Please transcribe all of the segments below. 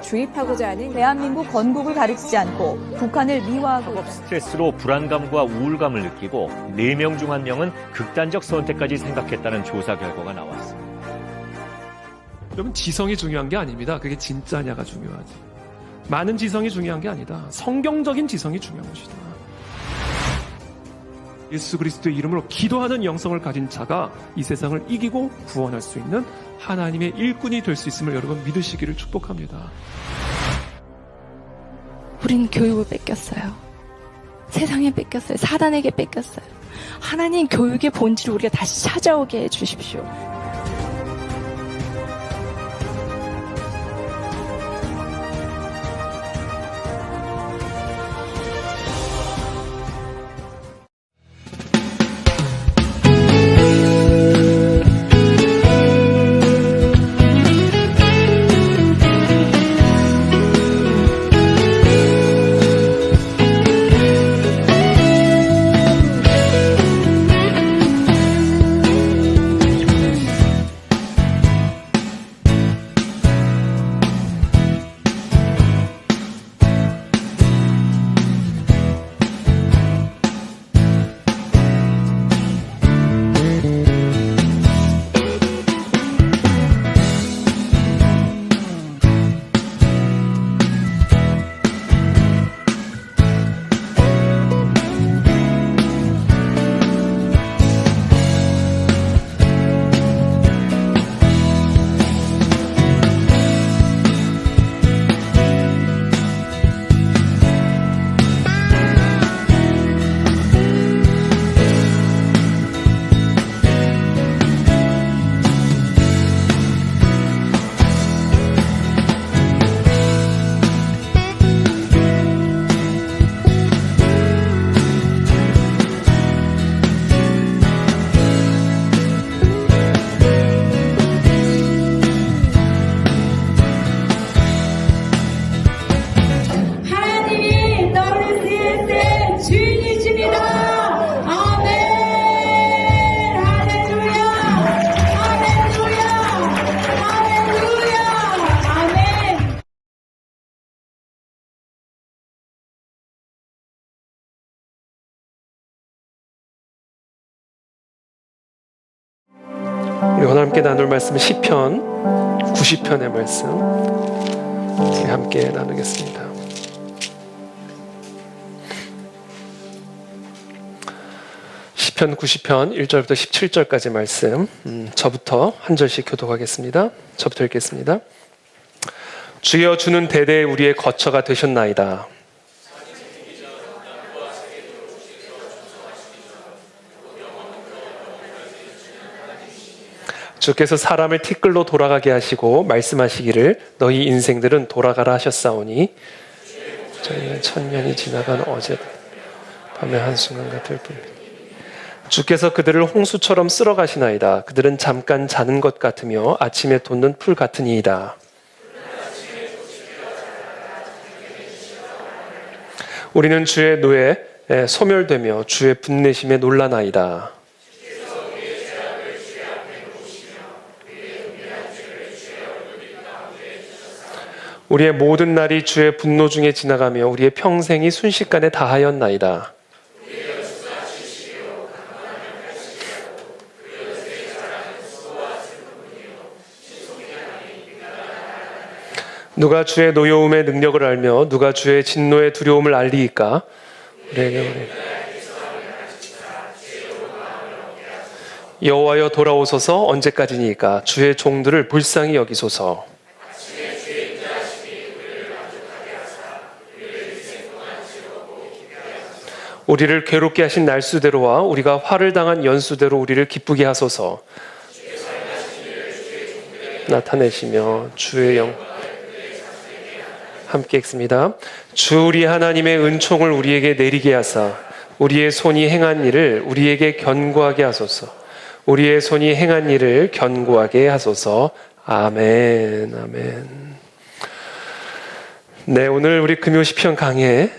주입하고자 하는 대한민국 건국을 가르치지 않고 북한을 미화하고 학업 스트레스로 불안감과 우울감을 느끼고 4명 중 1명은 극단적 선택까지 생각했다는 조사 결과가 나왔습니다. 여러분, 지성이 중요한 게 아닙니다. 그게 진짜냐가 중요하지. 많은 지성이 중요한 게 아니다. 성경적인 지성이 중요한 것이다. 예수 그리스도의 이름으로 기도하는 영성을 가진 자가 이 세상을 이기고 구원할 수 있는 하나님의 일꾼이 될 수 있음을 여러분 믿으시기를 축복합니다. 우리는 교육을 뺏겼어요. 세상에 뺏겼어요. 사단에게 뺏겼어요. 하나님 교육의 본질을 우리가 다시 찾아오게 해주십시오. 우리 오늘 함께 나눌 말씀은 시편 90편의 말씀 우리 함께 나누겠습니다. 시편 90편 1절부터 17절까지 말씀, 저부터 한 절씩 교독하겠습니다. 저부터 읽겠습니다. 주여, 주는 대대 우리의 거처가 되셨나이다. 주께서 사람을 티끌로 돌아가게 하시고 말씀하시기를 너희 인생들은 돌아가라 하셨사오니 저희는 천년이 지나간 어제 밤의 한순간 같을 뿐입니다. 주께서 그들을 홍수처럼 쓸어 가시나이다. 그들은 잠깐 자는 것 같으며 아침에 돋는 풀 같으니이다. 우리는 주의 노에 소멸되며 주의 분내심에 놀라나이다. 우리의 모든 날이 주의 분노 중에 지나가며 우리의 평생이 순식간에 다하였나이다. 누가 주의 노여움의 능력을 알며 누가 주의 진노의 두려움을 알리이까? 여호와여, 돌아오소서. 언제까지니까? 주의 종들을 불쌍히 여기소서. 우리를 괴롭게 하신 날수대로와 우리가 화를 당한 연수대로 우리를 기쁘게 하소서. 나타내시며 주의 영 함께 읽습니다. 주 우리 하나님의 은총을 우리에게 내리게 하사 우리의 손이 행한 일을 우리에게 견고하게 하소서. 우리의 손이 행한 일을 견고하게 하소서. 아멘. 아멘. 네, 오늘 우리 금요 시편 강해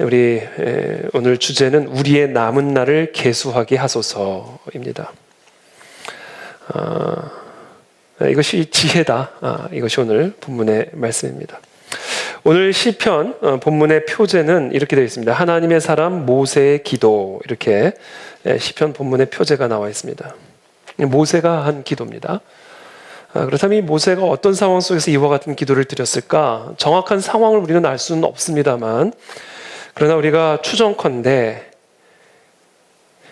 오늘 주제는 우리의 남은 날을 계수하게 하소서입니다. 이것이 지혜다. 이것이 오늘 본문의 말씀입니다. 오늘 시편 본문의 표제는 이렇게 되어 있습니다. 하나님의 사람 모세의 기도, 이렇게 시편 본문의 표제가 나와 있습니다. 모세가 한 기도입니다. 그렇다면 이 모세가 어떤 상황 속에서 이와 같은 기도를 드렸을까? 정확한 상황을 우리는 알 수는 없습니다만, 그러나 우리가 추정컨대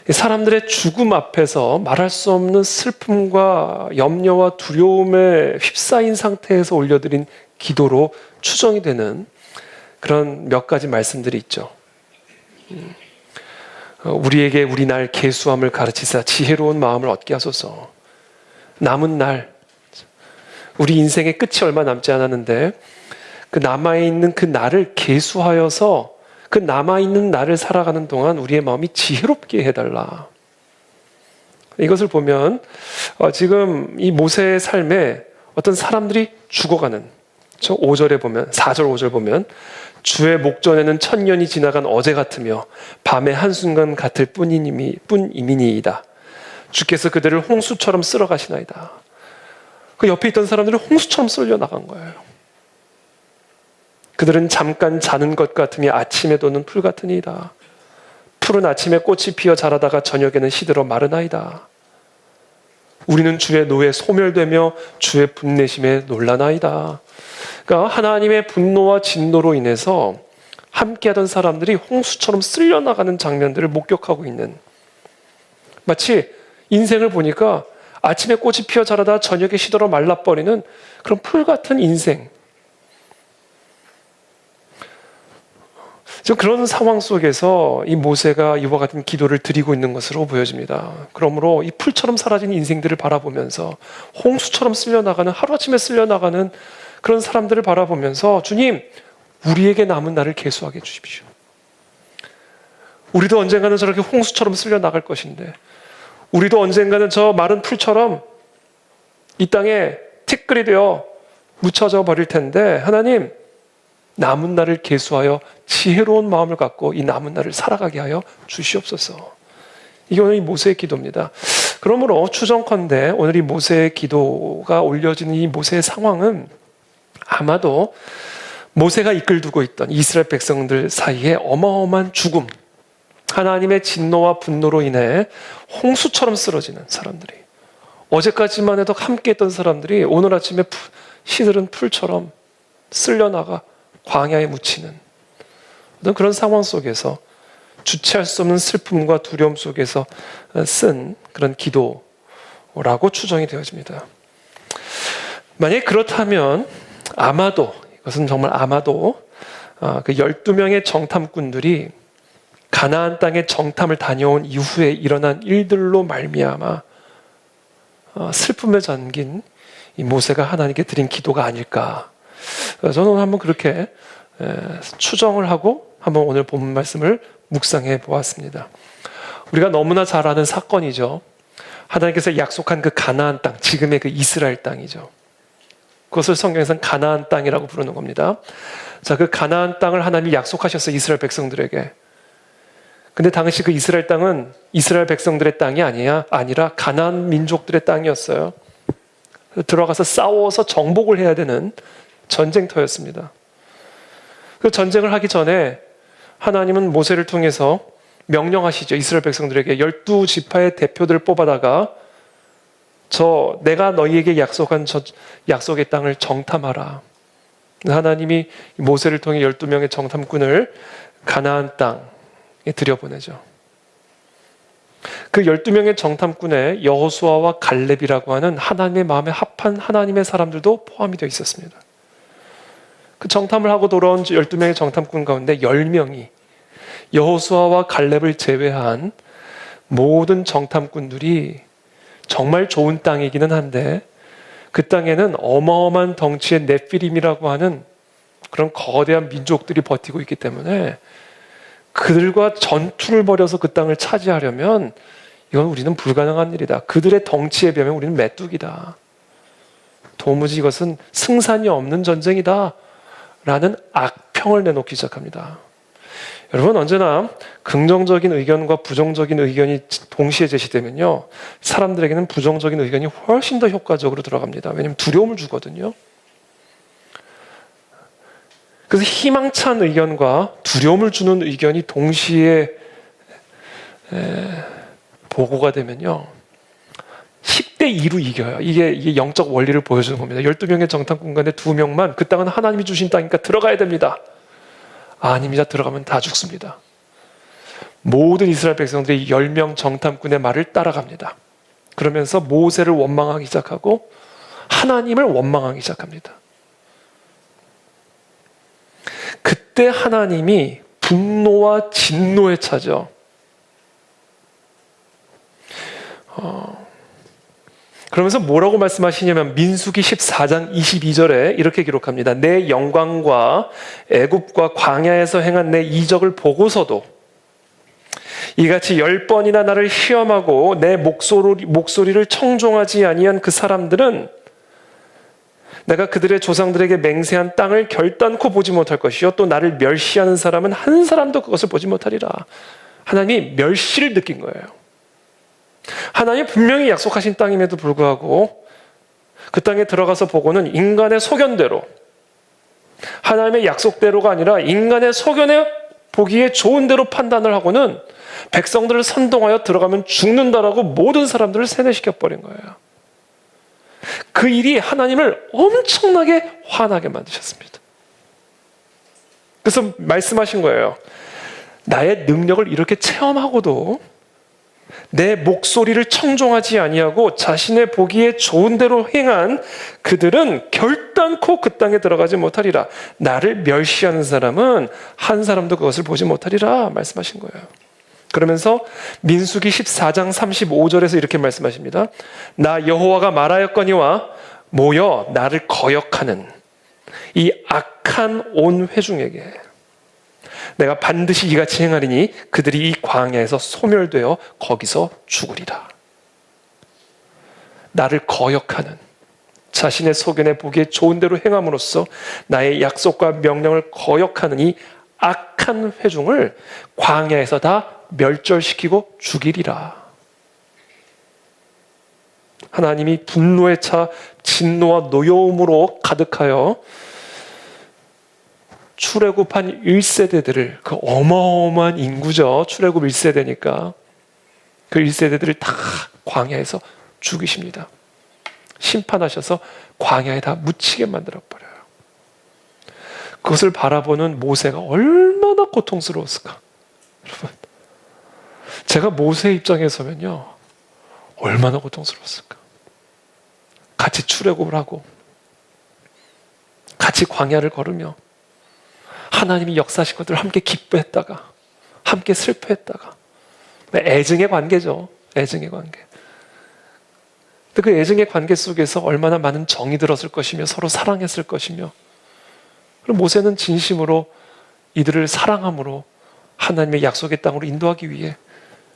사람들의 죽음 앞에서 말할 수 없는 슬픔과 염려와 두려움에 휩싸인 상태에서 올려드린 기도로 추정이 되는 그런 몇 가지 말씀들이 있죠. 우리에게 우리 날 계수함을 가르치사 지혜로운 마음을 얻게 하소서. 남은 날, 우리 인생의 끝이 얼마 남지 않았는데 그 남아있는 그 날을 계수하여서 그 남아있는 날을 살아가는 동안 우리의 마음이 지혜롭게 해달라. 이것을 보면 지금 이 모세의 삶에 어떤 사람들이 죽어가는, 5절에 보면, 4절 5절 보면 주의 목전에는 천년이 지나간 어제 같으며 밤의 한순간 같을 뿐이니이다. 주께서 그들을 홍수처럼 쓸어 가시나이다. 그 옆에 있던 사람들이 홍수처럼 쓸려 나간 거예요. 그들은 잠깐 자는 것 같으며 아침에 돋는 풀 같으니이다. 푸른 아침에 꽃이 피어 자라다가 저녁에는 시들어 마르나이다. 우리는 주의 노에 소멸되며 주의 분내심에 놀라나이다. 그러니까 하나님의 분노와 진노로 인해서 함께하던 사람들이 홍수처럼 쓸려나가는 장면들을 목격하고 있는, 마치 인생을 보니까 아침에 꽃이 피어 자라다 저녁에 시들어 말라버리는 그런 풀 같은 인생. 지금 그런 상황 속에서 이 모세가 이와 같은 기도를 드리고 있는 것으로 보여집니다. 그러므로 이 풀처럼 사라진 인생들을 바라보면서 홍수처럼 쓸려나가는, 하루아침에 쓸려나가는 그런 사람들을 바라보면서 주님, 우리에게 남은 날을 계수하게 해주십시오. 우리도 언젠가는 저렇게 홍수처럼 쓸려나갈 것인데, 우리도 언젠가는 저 마른 풀처럼 이 땅에 티끌이 되어 묻혀져 버릴 텐데, 하나님, 남은 날을 계수하여 지혜로운 마음을 갖고 이 남은 날을 살아가게 하여 주시옵소서. 이게 오늘 이 모세의 기도입니다. 그러므로 추정컨대 오늘 이 모세의 기도가 올려지는 이 모세의 상황은 아마도 모세가 이끌두고 있던 이스라엘 백성들 사이에 어마어마한 죽음, 하나님의 진노와 분노로 인해 홍수처럼 쓰러지는 사람들이, 어제까지만 해도 함께했던 사람들이 오늘 아침에 시들은 풀처럼 쓸려나가 광야에 묻히는 어떤 그런 상황 속에서 주체할 수 없는 슬픔과 두려움 속에서 쓴 그런 기도라고 추정이 되어집니다. 만약에 그렇다면 아마도, 이것은 정말 아마도 그 12명의 정탐꾼들이 가나안 땅에 정탐을 다녀온 이후에 일어난 일들로 말미암아 슬픔에 잠긴 이 모세가 하나님께 드린 기도가 아닐까. 저는 한번 그렇게 추정을 하고 한번 오늘 본문 말씀을 묵상해 보았습니다. 우리가 너무나 잘 아는 사건이죠. 하나님께서 약속한 그 가나안 땅, 지금의 그 이스라엘 땅이죠. 그것을 성경에서는 가나안 땅이라고 부르는 겁니다. 자, 그 가나안 땅을 하나님이 약속하셨어요, 이스라엘 백성들에게. 근데 당시 그 이스라엘 땅은 이스라엘 백성들의 땅이 아니라 가나안 민족들의 땅이었어요. 들어가서 싸워서 정복을 해야 되는 전쟁터였습니다. 그 전쟁을 하기 전에 하나님은 모세를 통해서 명령하시죠. 이스라엘 백성들에게 12지파의 대표들을 뽑아다가 내가 너희에게 약속한 저 약속의 땅을 정탐하라. 하나님이 모세를 통해 12명의 정탐꾼을 가나안 땅에 들여보내죠. 그 12명의 정탐꾼에 여호수아와 갈렙이라고 하는 하나님의 마음에 합한 하나님의 사람들도 포함이 되어 있었습니다. 그 정탐을 하고 돌아온 12명의 정탐꾼 가운데 10명이 여호수아와 갈렙을 제외한 모든 정탐꾼들이 정말 좋은 땅이기는 한데 그 땅에는 어마어마한 덩치의 네피림이라고 하는 그런 거대한 민족들이 버티고 있기 때문에 그들과 전투를 벌여서 그 땅을 차지하려면 이건 우리는 불가능한 일이다. 그들의 덩치에 비하면 우리는 메뚜기다. 도무지 이것은 승산이 없는 전쟁이다. 라는 악평을 내놓기 시작합니다. 여러분, 언제나 긍정적인 의견과 부정적인 의견이 동시에 제시되면요, 사람들에게는 부정적인 의견이 훨씬 더 효과적으로 들어갑니다. 왜냐하면 두려움을 주거든요. 그래서 희망찬 의견과 두려움을 주는 의견이 동시에 보고가 되면요, 10대 2로 이겨요. 이게 영적 원리를 보여주는 겁니다. 12명의 정탐꾼 가운데 2명만 그 땅은 하나님이 주신 땅이니까 들어가야 됩니다. 아닙니다. 들어가면 다 죽습니다. 모든 이스라엘 백성들이 10명 정탐꾼의 말을 따라갑니다. 그러면서 모세를 원망하기 시작하고 하나님을 원망하기 시작합니다. 그때 하나님이 분노와 진노에 차죠. 그러면서 뭐라고 말씀하시냐면 민수기 14장 22절에 이렇게 기록합니다. 내 영광과 애굽과 광야에서 행한 내 이적을 보고서도 이같이 10번이나 나를 시험하고 내 목소리를 청종하지 아니한 그 사람들은 내가 그들의 조상들에게 맹세한 땅을 결단코 보지 못할 것이요 또 나를 멸시하는 사람은 한 사람도 그것을 보지 못하리라. 하나님이 멸시를 느낀 거예요. 하나님이 분명히 약속하신 땅임에도 불구하고 그 땅에 들어가서 보고는 인간의 소견대로, 하나님의 약속대로가 아니라 인간의 소견에 보기에 좋은 대로 판단을 하고는 백성들을 선동하여 들어가면 죽는다라고 모든 사람들을 세뇌시켜버린 거예요. 그 일이 하나님을 엄청나게 화나게 만드셨습니다. 그래서 말씀하신 거예요. 나의 능력을 이렇게 체험하고도 내 목소리를 청종하지 아니하고 자신의 보기에 좋은 대로 행한 그들은 결단코 그 땅에 들어가지 못하리라. 나를 멸시하는 사람은 한 사람도 그것을 보지 못하리라 말씀하신 거예요. 그러면서 민수기 14장 35절에서 이렇게 말씀하십니다. 나 여호와가 말하였거니와 모여 나를 거역하는 이 악한 온 회중에게 내가 반드시 이같이 행하리니 그들이 이 광야에서 소멸되어 거기서 죽으리라. 나를 거역하는, 자신의 소견에 보기에 좋은 대로 행함으로써 나의 약속과 명령을 거역하는 이 악한 회중을 광야에서 다 멸절시키고 죽이리라. 하나님이 분노에 차 진노와 노여움으로 가득하여 출애굽한 1세대들을, 그 어마어마한 인구죠. 출애굽 1세대니까 그 1세대들을 다 광야에서 죽이십니다. 심판하셔서 광야에 다 묻히게 만들어버려요. 그것을 바라보는 모세가 얼마나 고통스러웠을까. 여러분, 제가 모세 입장에 서면요, 얼마나 고통스러웠을까. 같이 출애굽을 하고 같이 광야를 걸으며 하나님이 역사하신 것들을 함께 기뻐했다가 함께 슬퍼했다가, 애증의 관계죠. 애증의 관계. 근데 그 애증의 관계 속에서 얼마나 많은 정이 들었을 것이며 서로 사랑했을 것이며, 그리고 모세는 진심으로 이들을 사랑함으로 하나님의 약속의 땅으로 인도하기 위해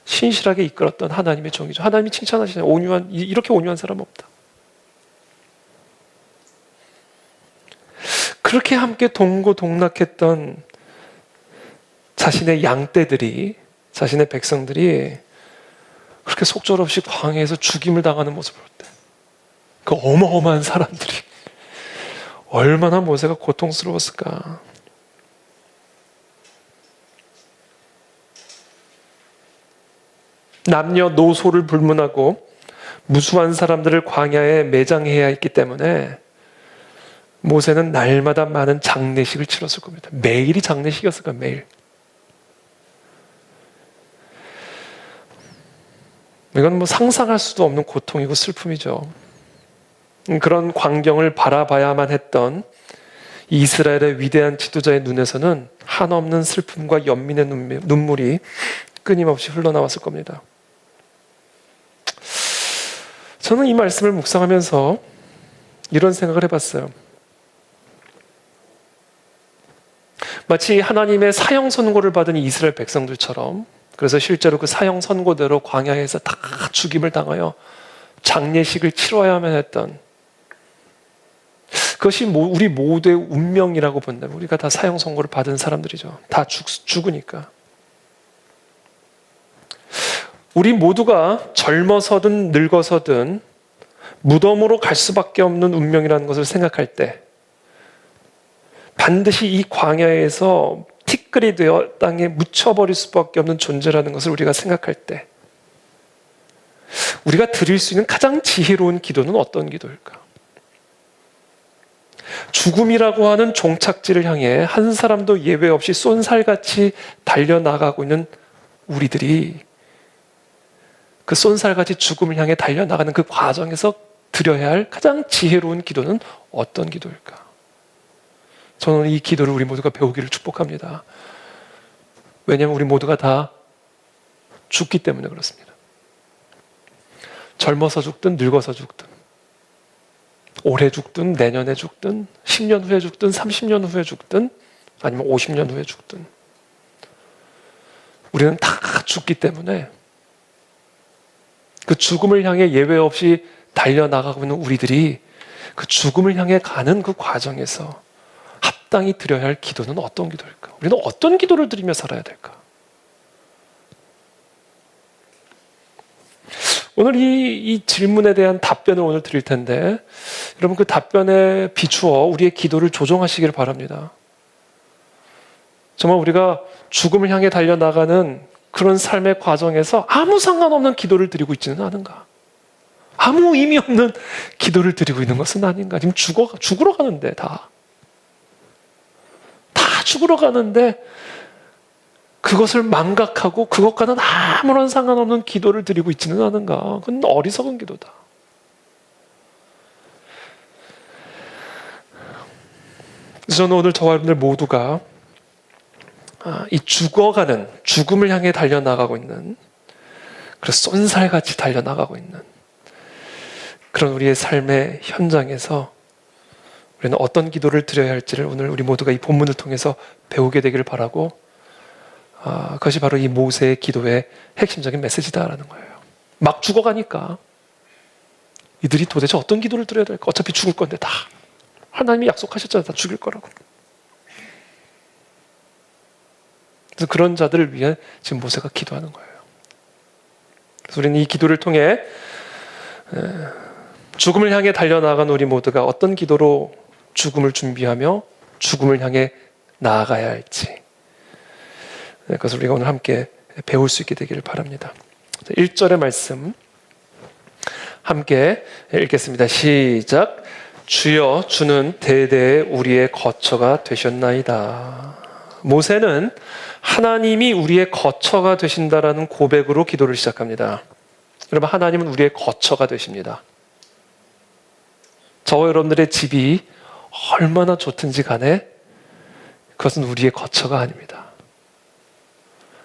신실하게 이끌었던 하나님의 종이죠. 하나님이 칭찬하시잖아요. 이렇게 온유한 사람 없다. 그렇게 함께 동고동락했던 자신의 양떼들이, 자신의 백성들이 그렇게 속절없이 광야에서 죽임을 당하는 모습을 볼 때, 그 어마어마한 사람들이 얼마나 모세가 고통스러웠을까. 남녀노소를 불문하고 무수한 사람들을 광야에 매장해야 했기 때문에 모세는 날마다 많은 장례식을 치렀을 겁니다. 매일이 장례식이었을 거예요. 매일. 이건 상상할 수도 없는 고통이고 슬픔이죠. 그런 광경을 바라봐야만 했던 이스라엘의 위대한 지도자의 눈에서는 한없는 슬픔과 연민의 눈물이 끊임없이 흘러나왔을 겁니다. 저는 이 말씀을 묵상하면서 이런 생각을 해봤어요. 마치 하나님의 사형 선고를 받은 이스라엘 백성들처럼, 그래서 실제로 그 사형 선고대로 광야에서 다 죽임을 당하여 장례식을 치러야만 했던, 그것이 우리 모두의 운명이라고 본다면 우리가 다 사형 선고를 받은 사람들이죠. 다 죽으니까. 우리 모두가 젊어서든 늙어서든 무덤으로 갈 수밖에 없는 운명이라는 것을 생각할 때 반드시 이 광야에서 티끌이 되어 땅에 묻혀버릴 수밖에 없는 존재라는 것을 우리가 생각할 때 우리가 드릴 수 있는 가장 지혜로운 기도는 어떤 기도일까? 죽음이라고 하는 종착지를 향해 한 사람도 예외 없이 쏜살같이 달려나가고 있는 우리들이 그 쏜살같이 죽음을 향해 달려나가는 그 과정에서 드려야 할 가장 지혜로운 기도는 어떤 기도일까? 저는 이 기도를 우리 모두가 배우기를 축복합니다. 왜냐하면 우리 모두가 다 죽기 때문에 그렇습니다. 젊어서 죽든 늙어서 죽든 올해 죽든 내년에 죽든 10년 후에 죽든 30년 후에 죽든 아니면 50년 후에 죽든 우리는 다 죽기 때문에 그 죽음을 향해 예외 없이 달려나가고 있는 우리들이 그 죽음을 향해 가는 그 과정에서 합당히 드려야 할 기도는 어떤 기도일까? 우리는 어떤 기도를 드리며 살아야 될까? 오늘 이 질문에 대한 답변을 오늘 드릴 텐데 여러분 그 답변에 비추어 우리의 기도를 조정하시길 바랍니다. 정말 우리가 죽음을 향해 달려나가는 그런 삶의 과정에서 아무 상관없는 기도를 드리고 있지는 않은가? 아무 의미 없는 기도를 드리고 있는 것은 아닌가? 지금 죽으러 가는데 다 죽으러 가는데 그것을 망각하고 그것과는 아무런 상관없는 기도를 드리고 있지는 않은가? 그건 어리석은 기도다. 그래서 저는 오늘 저와 여러분들 모두가 이 죽어가는 죽음을 향해 달려나가고 있는 그래서 쏜살같이 달려나가고 있는 그런 우리의 삶의 현장에서 우리는 어떤 기도를 드려야 할지를 오늘 우리 모두가 이 본문을 통해서 배우게 되기를 바라고 그것이 바로 이 모세의 기도의 핵심적인 메시지다라는 거예요. 막 죽어가니까 이들이 도대체 어떤 기도를 드려야 될까? 어차피 죽을 건데 다 하나님이 약속하셨잖아요. 다 죽일 거라고. 그래서 그런 자들을 위해 지금 모세가 기도하는 거예요. 그래서 우리는 이 기도를 통해 죽음을 향해 달려나간 우리 모두가 어떤 기도로 죽음을 준비하며 죽음을 향해 나아가야 할지 그것을 우리가 오늘 함께 배울 수 있게 되기를 바랍니다. 1절의 말씀 함께 읽겠습니다. 시작. 주여 주는 대대에 우리의 거처가 되셨나이다. 모세는 하나님이 우리의 거처가 되신다라는 고백으로 기도를 시작합니다. 여러분 하나님은 우리의 거처가 되십니다. 저와 여러분들의 집이 얼마나 좋든지 간에 그것은 우리의 거처가 아닙니다.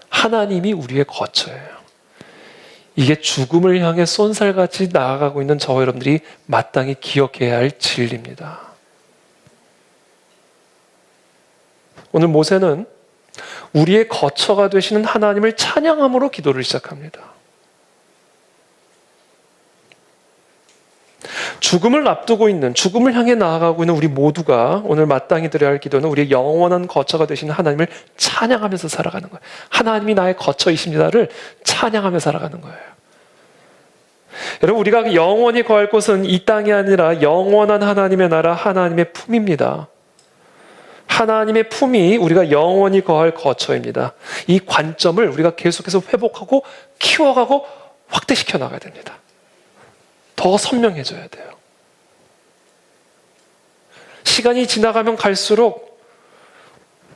하나님이 우리의 거처예요. 이게 죽음을 향해 쏜살같이 나아가고 있는 저와 여러분들이 마땅히 기억해야 할 진리입니다. 오늘 모세는 우리의 거처가 되시는 하나님을 찬양함으로 기도를 시작합니다. 죽음을 앞두고 있는, 죽음을 향해 나아가고 있는 우리 모두가 오늘 마땅히 드려야 할 기도는 우리의 영원한 거처가 되시는 하나님을 찬양하면서 살아가는 거예요. 하나님이 나의 거처이십니다를 찬양하며 살아가는 거예요. 여러분 우리가 영원히 거할 곳은 이 땅이 아니라 영원한 하나님의 나라, 하나님의 품입니다. 하나님의 품이 우리가 영원히 거할 거처입니다. 이 관점을 우리가 계속해서 회복하고 키워가고 확대시켜 나가야 됩니다. 더 선명해져야 돼요. 시간이 지나가면 갈수록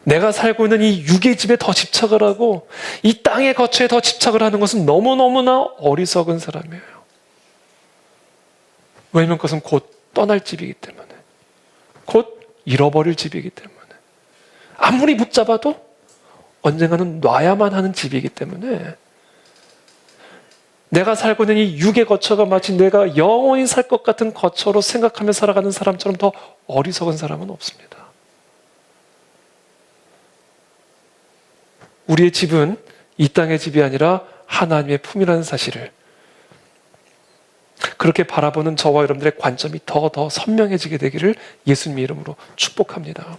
내가 살고 있는 이 육의 집에 더 집착을 하고 이 땅의 거처에 더 집착을 하는 것은 너무너무나 어리석은 사람이에요. 왜냐하면 그것은 곧 떠날 집이기 때문에, 곧 잃어버릴 집이기 때문에, 아무리 붙잡아도 언젠가는 놔야만 하는 집이기 때문에 내가 살고 있는 이 육의 거처가 마치 내가 영원히 살 것 같은 거처로 생각하며 살아가는 사람처럼 더 어리석은 사람은 없습니다. 우리의 집은 이 땅의 집이 아니라 하나님의 품이라는 사실을 그렇게 바라보는 저와 여러분들의 관점이 더 선명해지게 되기를 예수님의 이름으로 축복합니다.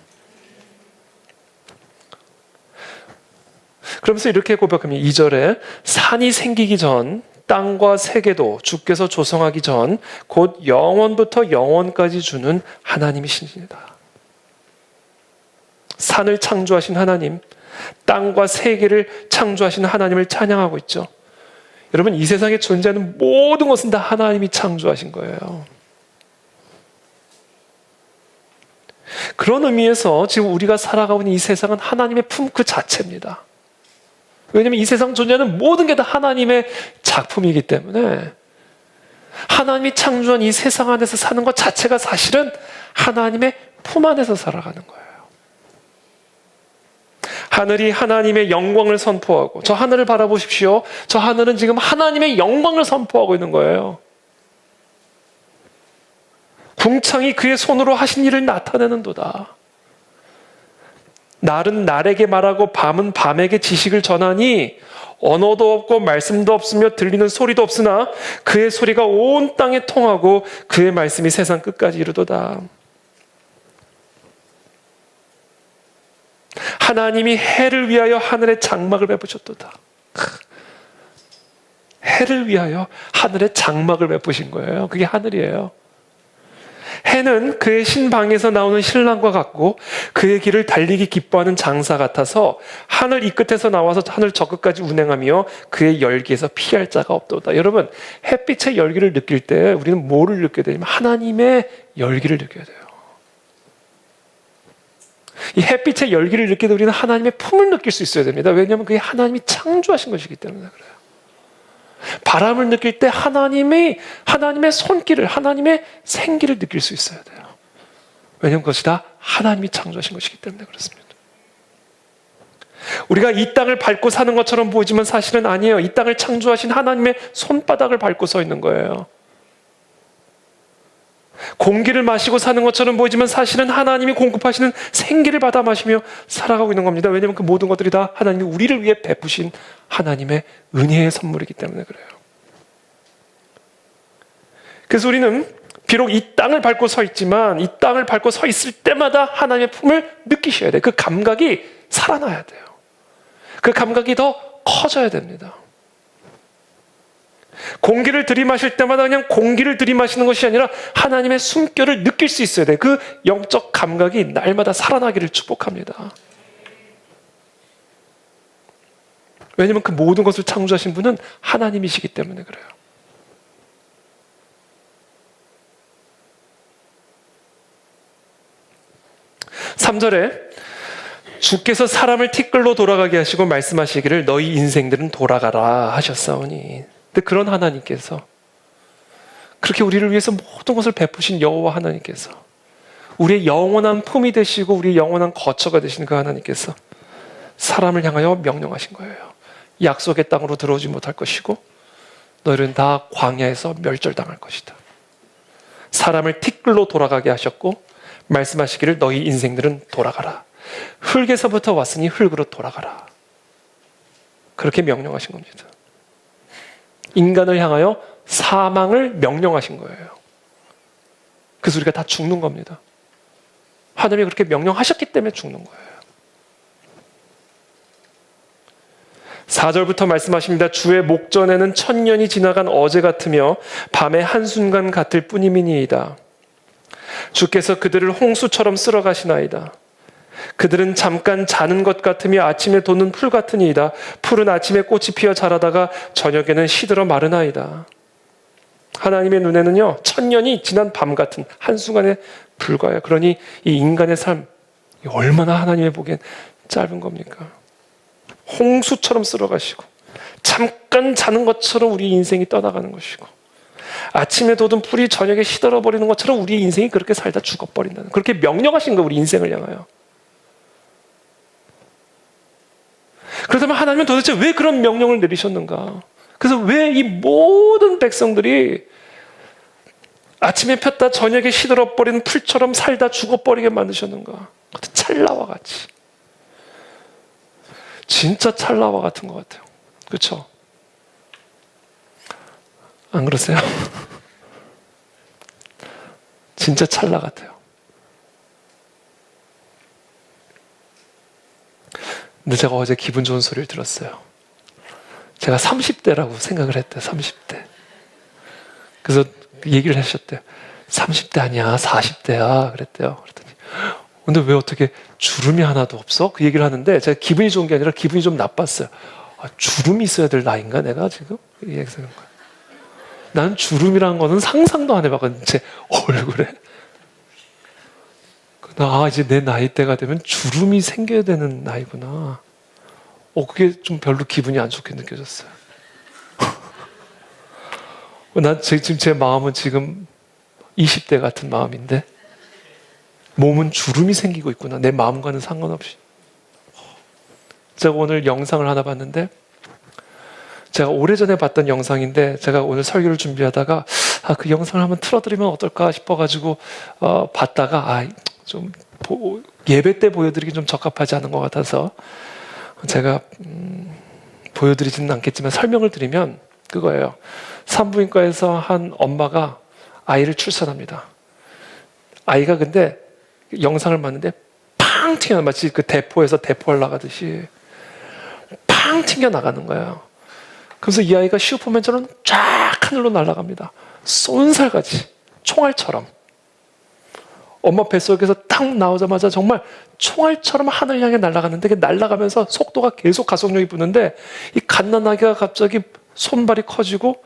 그러면서 이렇게 고백합니다. 2절에 산이 생기기 전 땅과 세계도 주께서 조성하기 전 곧 영원부터 영원까지 주는 하나님이십니다. 산을 창조하신 하나님, 땅과 세계를 창조하신 하나님을 찬양하고 있죠. 여러분, 이 세상에 존재하는 모든 것은 다 하나님이 창조하신 거예요. 그런 의미에서 지금 우리가 살아가고 있는 이 세상은 하나님의 품 그 자체입니다. 왜냐하면 이 세상 존재하는 모든 게 다 하나님의 작품이기 때문에 하나님이 창조한 이 세상 안에서 사는 것 자체가 사실은 하나님의 품 안에서 살아가는 거예요. 하늘이 하나님의 영광을 선포하고, 저 하늘을 바라보십시오. 저 하늘은 지금 하나님의 영광을 선포하고 있는 거예요. 궁창이 그의 손으로 하신 일을 나타내는도다. 날은 날에게 말하고 밤은 밤에게 지식을 전하니 언어도 없고 말씀도 없으며 들리는 소리도 없으나 그의 소리가 온 땅에 통하고 그의 말씀이 세상 끝까지 이르도다. 하나님이 해를 위하여 하늘에 장막을 베푸셨도다. 해를 위하여 하늘에 장막을 베푸신 거예요. 그게 하늘이에요. 해는 그의 신방에서 나오는 신랑과 같고 그의 길을 달리기 기뻐하는 장사 같아서 하늘 이 끝에서 나와서 하늘 저 끝까지 운행하며 그의 열기에서 피할 자가 없도다. 여러분, 햇빛의 열기를 느낄 때 우리는 뭐를 느껴야 되냐면 하나님의 열기를 느껴야 돼요. 이 햇빛의 열기를 느낄 때 우리는 하나님의 품을 느낄 수 있어야 됩니다. 왜냐하면 그게 하나님이 창조하신 것이기 때문에 그래요. 바람을 느낄 때 하나님의 손길을, 하나님의 생기를 느낄 수 있어야 돼요. 왜냐하면 그것이 다 하나님이 창조하신 것이기 때문에 그렇습니다. 우리가 이 땅을 밟고 사는 것처럼 보이지만 사실은 아니에요. 이 땅을 창조하신 하나님의 손바닥을 밟고 서 있는 거예요. 공기를 마시고 사는 것처럼 보이지만 사실은 하나님이 공급하시는 생기를 받아 마시며 살아가고 있는 겁니다. 왜냐하면 그 모든 것들이 다 하나님이 우리를 위해 베푸신 하나님의 은혜의 선물이기 때문에 그래요. 그래서 우리는 비록 이 땅을 밟고 서 있지만 이 땅을 밟고 서 있을 때마다 하나님의 품을 느끼셔야 돼요. 그 감각이 살아나야 돼요. 그 감각이 더 커져야 됩니다. 공기를 들이마실 때마다 그냥 공기를 들이마시는 것이 아니라 하나님의 숨결을 느낄 수 있어야 돼. 그 영적 감각이 날마다 살아나기를 축복합니다. 왜냐하면 그 모든 것을 창조하신 분은 하나님이시기 때문에 그래요. (3절에) 주께서 사람을 티끌로 돌아가게 하시고 말씀하시기를 너희 인생들은 돌아가라 하셨사오니. 근데 그런 하나님께서, 그렇게 우리를 위해서 모든 것을 베푸신 여호와 하나님께서, 우리의 영원한 품이 되시고 우리의 영원한 거처가 되신 그 하나님께서 사람을 향하여 명령하신 거예요. 약속의 땅으로 들어오지 못할 것이고 너희는 다 광야에서 멸절당할 것이다. 사람을 티끌로 돌아가게 하셨고 말씀하시기를 너희 인생들은 돌아가라. 흙에서부터 왔으니 흙으로 돌아가라. 그렇게 명령하신 겁니다. 인간을 향하여 사망을 명령하신 거예요. 그래서 우리가 다 죽는 겁니다. 하나님이 그렇게 명령하셨기 때문에 죽는 거예요. 4절부터 말씀하십니다. 주의 목전에는 천년이 지나간 어제 같으며 밤의 한순간 같을 뿐이니이다. 주께서 그들을 홍수처럼 쓸어가시나이다. 그들은 잠깐 자는 것 같으며 아침에 돋는 풀 같으니이다. 풀은 아침에 꽃이 피어 자라다가 저녁에는 시들어 마르나이다. 하나님의 눈에는요, 천년이 지난 밤 같은 한순간에 불과해요. 그러니 이 인간의 삶, 얼마나 하나님의 보기엔 짧은 겁니까? 홍수처럼 쓸어가시고 잠깐 자는 것처럼 우리 인생이 떠나가는 것이고 아침에 돋은 풀이 저녁에 시들어버리는 것처럼 우리 인생이 그렇게 살다 죽어버린다는, 그렇게 명령하신 거예요. 우리 인생을 향하여. 그렇다면 하나님은 도대체 왜 그런 명령을 내리셨는가? 그래서 왜 이 모든 백성들이 아침에 폈다 저녁에 시들어버리는 풀처럼 살다 죽어버리게 만드셨는가? 그것도 찰나와 같이. 진짜 찰나와 같은 것 같아요. 그렇죠? 안 그러세요? 진짜 찰나 같아요. 근데 제가 어제 기분 좋은 소리를 들었어요. 제가 30대라고 생각을 했대요. 30대. 그래서 얘기를 하셨대요. 30대 아니야, 40대야. 그랬대요. 그랬더니 근데 왜 어떻게 주름이 하나도 없어? 그 얘기를 하는데 제가 기분이 좋은 게 아니라 기분이 좀 나빴어요. 주름이 있어야 될 나이인가 내가 지금? 이 얘기 생각한 거야. 난 주름이라는 거는 상상도 안 해봤거든. 제 얼굴에. 이제 내 나이대가 되면 주름이 생겨야 되는 나이구나. 그게 좀 별로 기분이 안 좋게 느껴졌어요. 난 지금 제 마음은 지금 20대 같은 마음인데 몸은 주름이 생기고 있구나. 내 마음과는 상관없이. 제가 오늘 영상을 하나 봤는데 제가 오래전에 봤던 영상인데 제가 오늘 설교를 준비하다가 그 영상을 한번 틀어드리면 어떨까 싶어가지고 봤다가 좀 예배 때 보여드리기 좀 적합하지 않은 것 같아서 제가 보여드리지는 않겠지만 설명을 드리면 그거예요. 산부인과에서 한 엄마가 아이를 출산합니다. 아이가 근데 영상을 봤는데 팡 튀어, 마치 그 대포에서 대포알 나가듯이 팡 튕겨 나가는 거예요. 그래서 이 아이가 슈퍼맨처럼 쫙 하늘로 날아갑니다. 쏜살같이 총알처럼. 엄마 뱃속에서 딱 나오자마자 정말 총알처럼 하늘 향해 날아가는데 그 날아가면서 속도가 계속 가속력이 붙는데 이 갓난아기가 갑자기 손발이 커지고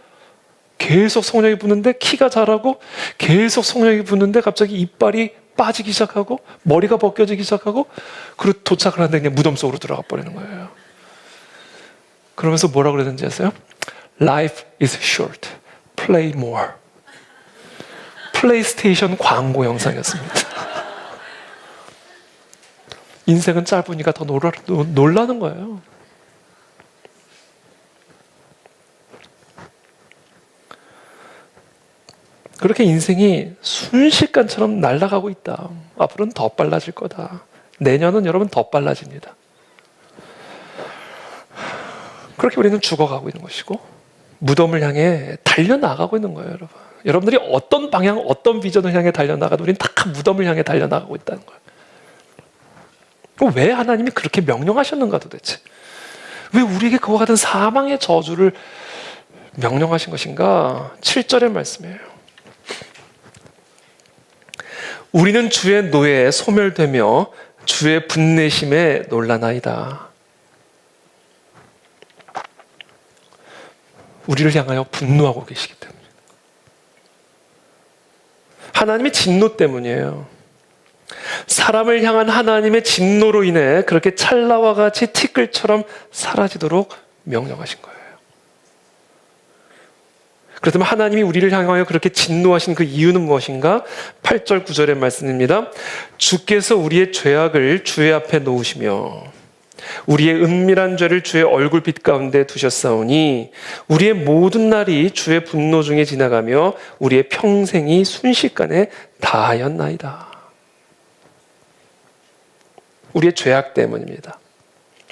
계속 속력이 붙는데 키가 자라고 계속 속력이 붙는데 갑자기 이빨이 빠지기 시작하고 머리가 벗겨지기 시작하고 그리고 도착을 하는데 그냥 무덤 속으로 들어가 버리는 거예요. 그러면서 뭐라고 그러는지 아세요? Life is short. Play more. 플레이스테이션 광고 영상이었습니다. 인생은 짧으니까 더 놀라는 거예요. 그렇게 인생이 순식간처럼 날아가고 있다. 앞으로는 더 빨라질 거다. 내년은 여러분 더 빨라집니다. 그렇게 우리는 죽어가고 있는 것이고 무덤을 향해 달려나가고 있는 거예요, 여러분. 여러분들이 어떤 방향, 어떤 비전을 향해 달려나가도 우리는 다 무덤을 향해 달려나가고 있다는 거예요. 왜 하나님이 그렇게 명령하셨는가 도대체? 왜 우리에게 그와 같은 사망의 저주를 명령하신 것인가? 7절의 말씀이에요. 우리는 주의 노예에 소멸되며 주의 분내심에 놀라나이다. 우리를 향하여 분노하고 계시기 때문에. 하나님의 진노 때문이에요. 사람을 향한 하나님의 진노로 인해 그렇게 찰나와 같이 티끌처럼 사라지도록 명령하신 거예요. 그렇다면 하나님이 우리를 향하여 그렇게 진노하신 그 이유는 무엇인가? 8절 9절의 말씀입니다. 주께서 우리의 죄악을 주의 앞에 놓으시며 우리의 은밀한 죄를 주의 얼굴빛 가운데 두셨사오니 우리의 모든 날이 주의 분노 중에 지나가며 우리의 평생이 순식간에 다하였나이다. 우리의 죄악 때문입니다.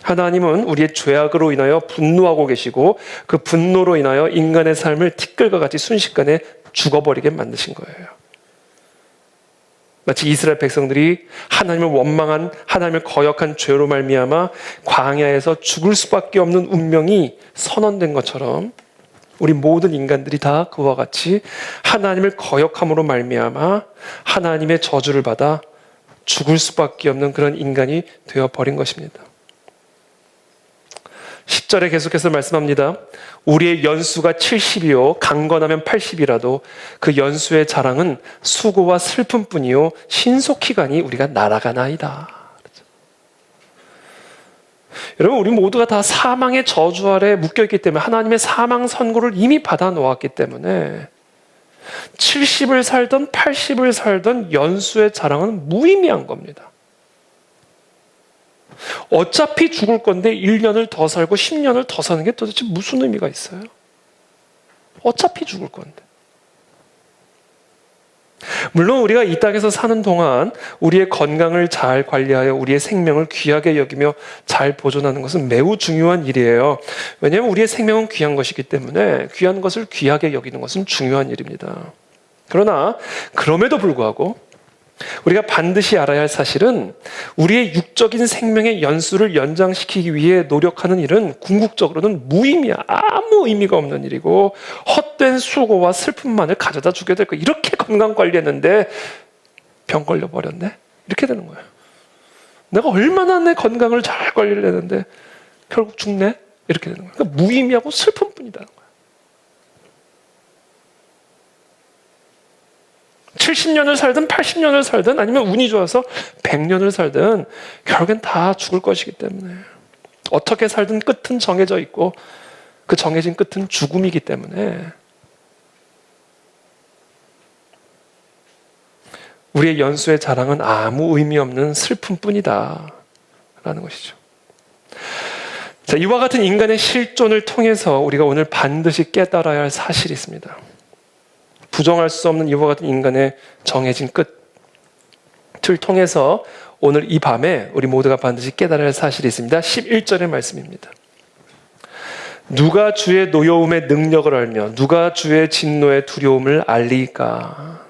하나님은 우리의 죄악으로 인하여 분노하고 계시고 그 분노로 인하여 인간의 삶을 티끌과 같이 순식간에 죽어버리게 만드신 거예요. 마치 이스라엘 백성들이 하나님을 원망한, 하나님을 거역한 죄로 말미암아 광야에서 죽을 수밖에 없는 운명이 선언된 것처럼 우리 모든 인간들이 다 그와 같이 하나님을 거역함으로 말미암아 하나님의 저주를 받아 죽을 수밖에 없는 그런 인간이 되어버린 것입니다. 10절에 계속해서 말씀합니다. 우리의 연수가 70이요 강건하면 80이라도 그 연수의 자랑은 수고와 슬픔뿐이요 신속히 가니 우리가 날아가나이다. 그렇죠? 여러분 우리 모두가 다 사망의 저주 아래 묶여있기 때문에 하나님의 사망 선고를 이미 받아 놓았기 때문에 70을 살던 80을 살던 연수의 자랑은 무의미한 겁니다. 어차피 죽을 건데 1년을 더 살고 10년을 더 사는 게 도대체 무슨 의미가 있어요? 어차피 죽을 건데. 물론 우리가 이 땅에서 사는 동안 우리의 건강을 잘 관리하여 우리의 생명을 귀하게 여기며 잘 보존하는 것은 매우 중요한 일이에요. 왜냐하면 우리의 생명은 귀한 것이기 때문에 귀한 것을 귀하게 여기는 것은 중요한 일입니다. 그러나 그럼에도 불구하고 우리가 반드시 알아야 할 사실은 우리의 육적인 생명의 연수를 연장시키기 위해 노력하는 일은 궁극적으로는 무의미야. 아무 의미가 없는 일이고 헛된 수고와 슬픔만을 가져다 주게 될 거야. 이렇게 건강 관리했는데 병 걸려버렸네. 이렇게 되는 거예요. 내가 얼마나 내 건강을 잘 관리를 했는데 결국 죽네? 이렇게 되는 거예요. 그러니까 무의미하고 슬픔뿐이다는 거예요. 70년을 살든 80년을 살든 아니면 운이 좋아서 100년을 살든 결국엔 다 죽을 것이기 때문에 어떻게 살든 끝은 정해져 있고 그 정해진 끝은 죽음이기 때문에 우리의 연수의 자랑은 아무 의미 없는 슬픔뿐이다 라는 것이죠. 자, 이와 같은 인간의 실존을 통해서 우리가 오늘 반드시 깨달아야 할 사실이 있습니다. 부정할 수 없는 이와 같은 인간의 정해진 끝을 통해서 오늘 이 밤에 우리 모두가 반드시 깨달아야 할 사실이 있습니다. 11절의 말씀입니다. 누가 주의 노여움의 능력을 알며 누가 주의 진노의 두려움을 알리까?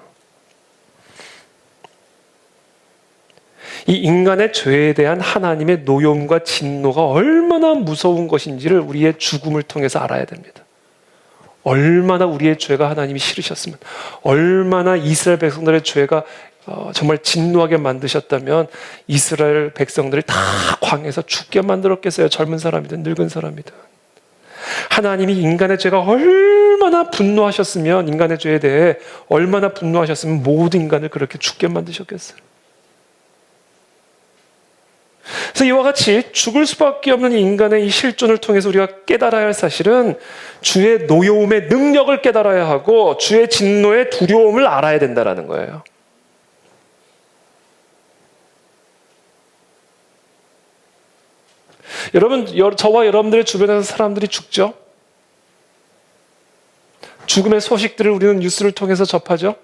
이 인간의 죄에 대한 하나님의 노여움과 진노가 얼마나 무서운 것인지를 우리의 죽음을 통해서 알아야 됩니다. 얼마나 우리의 죄가 하나님이 싫으셨으면, 얼마나 이스라엘 백성들의 죄가 정말 진노하게 만드셨다면 이스라엘 백성들을 다 광야에서 죽게 만들었겠어요. 젊은 사람이든 늙은 사람이든. 하나님이 인간의 죄가 얼마나 분노하셨으면, 인간의 죄에 대해 얼마나 분노하셨으면 모든 인간을 그렇게 죽게 만드셨겠어요. 그래서 이와 같이 죽을 수밖에 없는 인간의 이 실존을 통해서 우리가 깨달아야 할 사실은 주의 노여움의 능력을 깨달아야 하고 주의 진노의 두려움을 알아야 된다는 거예요. 여러분, 저와 여러분들의 주변에서 사람들이 죽죠? 죽음의 소식들을 우리는 뉴스를 통해서 접하죠?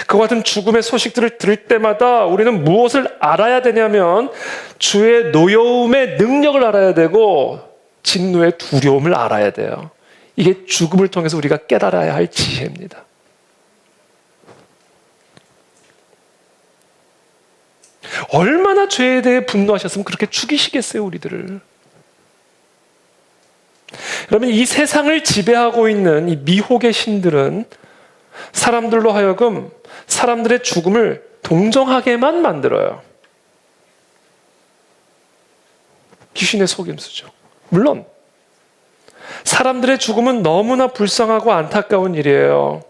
그와 같은 죽음의 소식들을 들을 때마다 우리는 무엇을 알아야 되냐면 주의 노여움의 능력을 알아야 되고 진노의 두려움을 알아야 돼요. 이게 죽음을 통해서 우리가 깨달아야 할 지혜입니다. 얼마나 죄에 대해 분노하셨으면 그렇게 죽이시겠어요, 우리들을. 여러분, 이 세상을 지배하고 있는 이 미혹의 신들은 사람들로 하여금 사람들의 죽음을 동정하게만 만들어요. 귀신의 속임수죠. 물론 사람들의 죽음은 너무나 불쌍하고 안타까운 일이에요.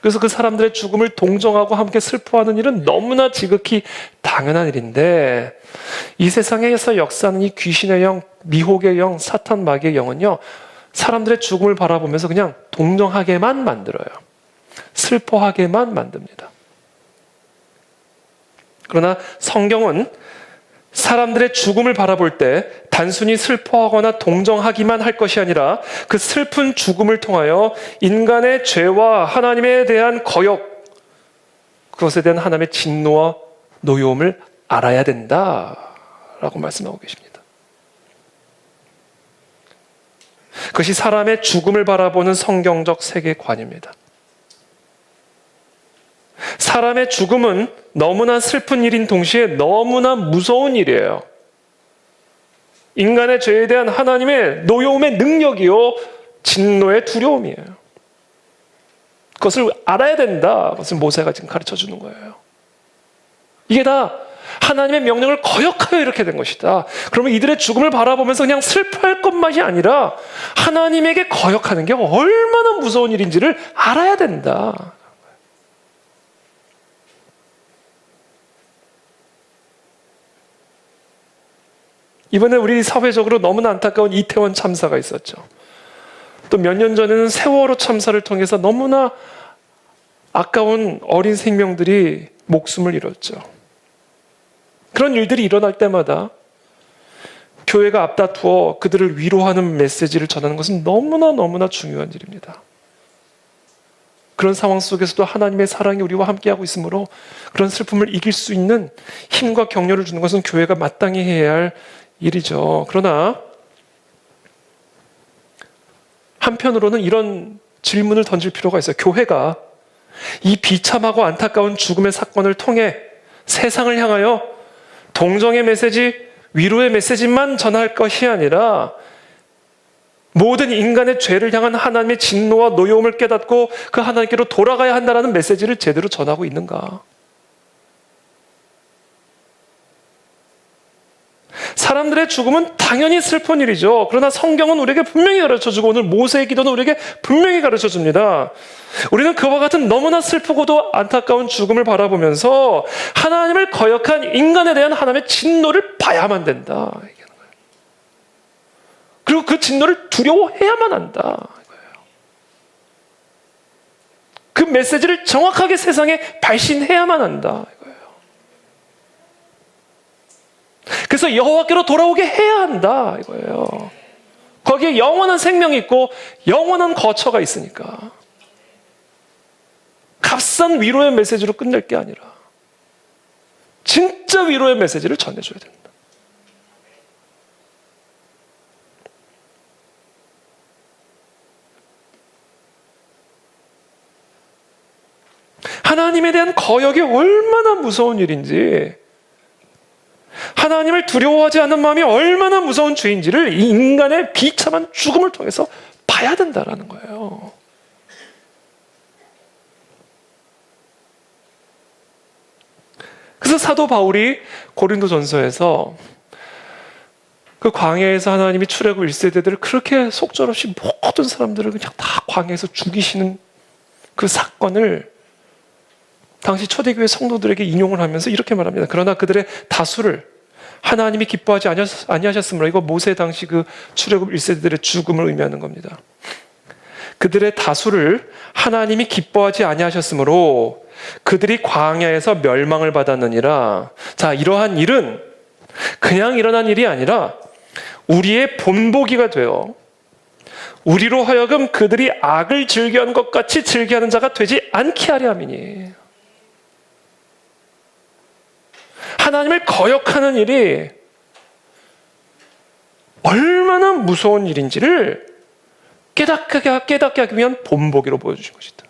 그래서 그 사람들의 죽음을 동정하고 함께 슬퍼하는 일은 너무나 지극히 당연한 일인데 이 세상에서 역사하는 이 귀신의 영, 미혹의 영, 사탄 마귀의 영은요, 사람들의 죽음을 바라보면서 그냥 동정하게만 만들어요. 슬퍼하게만 만듭니다. 그러나 성경은 사람들의 죽음을 바라볼 때 단순히 슬퍼하거나 동정하기만 할 것이 아니라 그 슬픈 죽음을 통하여 인간의 죄와 하나님에 대한 거역, 그것에 대한 하나님의 진노와 노여움을 알아야 된다라고 말씀하고 계십니다. 그것이 사람의 죽음을 바라보는 성경적 세계관입니다. 사람의 죽음은 너무나 슬픈 일인 동시에 너무나 무서운 일이에요. 인간의 죄에 대한 하나님의 노여움의 능력이요, 진노의 두려움이에요. 그것을 알아야 된다. 그것을 모세가 지금 가르쳐 주는 거예요. 이게 다 하나님의 명령을 거역하여 이렇게 된 것이다. 그러면 이들의 죽음을 바라보면서 그냥 슬퍼할 것만이 아니라 하나님에게 거역하는 게 얼마나 무서운 일인지를 알아야 된다. 이번에 우리 사회적으로 너무나 안타까운 이태원 참사가 있었죠. 또 몇 년 전에는 세월호 참사를 통해서 너무나 아까운 어린 생명들이 목숨을 잃었죠. 그런 일들이 일어날 때마다 교회가 앞다투어 그들을 위로하는 메시지를 전하는 것은 너무나 중요한 일입니다. 그런 상황 속에서도 하나님의 사랑이 우리와 함께하고 있으므로 그런 슬픔을 이길 수 있는 힘과 격려를 주는 것은 교회가 마땅히 해야 할 일이죠. 그러나 한편으로는 이런 질문을 던질 필요가 있어요. 교회가 이 비참하고 안타까운 죽음의 사건을 통해 세상을 향하여 동정의 메시지, 위로의 메시지만 전할 것이 아니라 모든 인간의 죄를 향한 하나님의 진노와 노여움을 깨닫고 그 하나님께로 돌아가야 한다는 메시지를 제대로 전하고 있는가? 사람들의 죽음은 당연히 슬픈 일이죠. 그러나 성경은 우리에게 분명히 가르쳐주고 오늘 모세의 기도는 우리에게 분명히 가르쳐줍니다. 우리는 그와 같은 너무나 슬프고도 안타까운 죽음을 바라보면서 하나님을 거역한 인간에 대한 하나님의 진노를 봐야만 된다. 그리고 그 진노를 두려워해야만 한다. 그 메시지를 정확하게 세상에 발신해야만 한다. 그래서 여호와께로 돌아오게 해야 한다. 이거예요. 거기에 영원한 생명이 있고 영원한 거처가 있으니까. 값싼 위로의 메시지로 끝낼 게 아니라 진짜 위로의 메시지를 전해줘야 된다. 하나님에 대한 거역이 얼마나 무서운 일인지, 하나님을 두려워하지 않는 마음이 얼마나 무서운 죄인지를 이 인간의 비참한 죽음을 통해서 봐야 된다라는 거예요. 그래서 사도 바울이 고린도전서에서 그 광야에서 하나님이 출애굽 1세대들을 그렇게 속절없이 모든 사람들을 그냥 다 광야에서 죽이시는 그 사건을 당시 초대교회 성도들에게 인용을 하면서 이렇게 말합니다. 그러나 그들의 다수를 하나님이 기뻐하지 아니하셨으므로, 이거 모세 당시 그 출애굽 1세대들의 죽음을 의미하는 겁니다. 그들의 다수를 하나님이 기뻐하지 아니하셨으므로 그들이 광야에서 멸망을 받았느니라. 자, 이러한 일은 그냥 일어난 일이 아니라 우리의 본보기가 되어 우리로 하여금 그들이 악을 즐겨하는 것 같이 즐겨하는 자가 되지 않게 하려 함이니. 하나님을 거역하는 일이 얼마나 무서운 일인지를 깨닫게 하기 위한 본보기로 보여주신 것이다.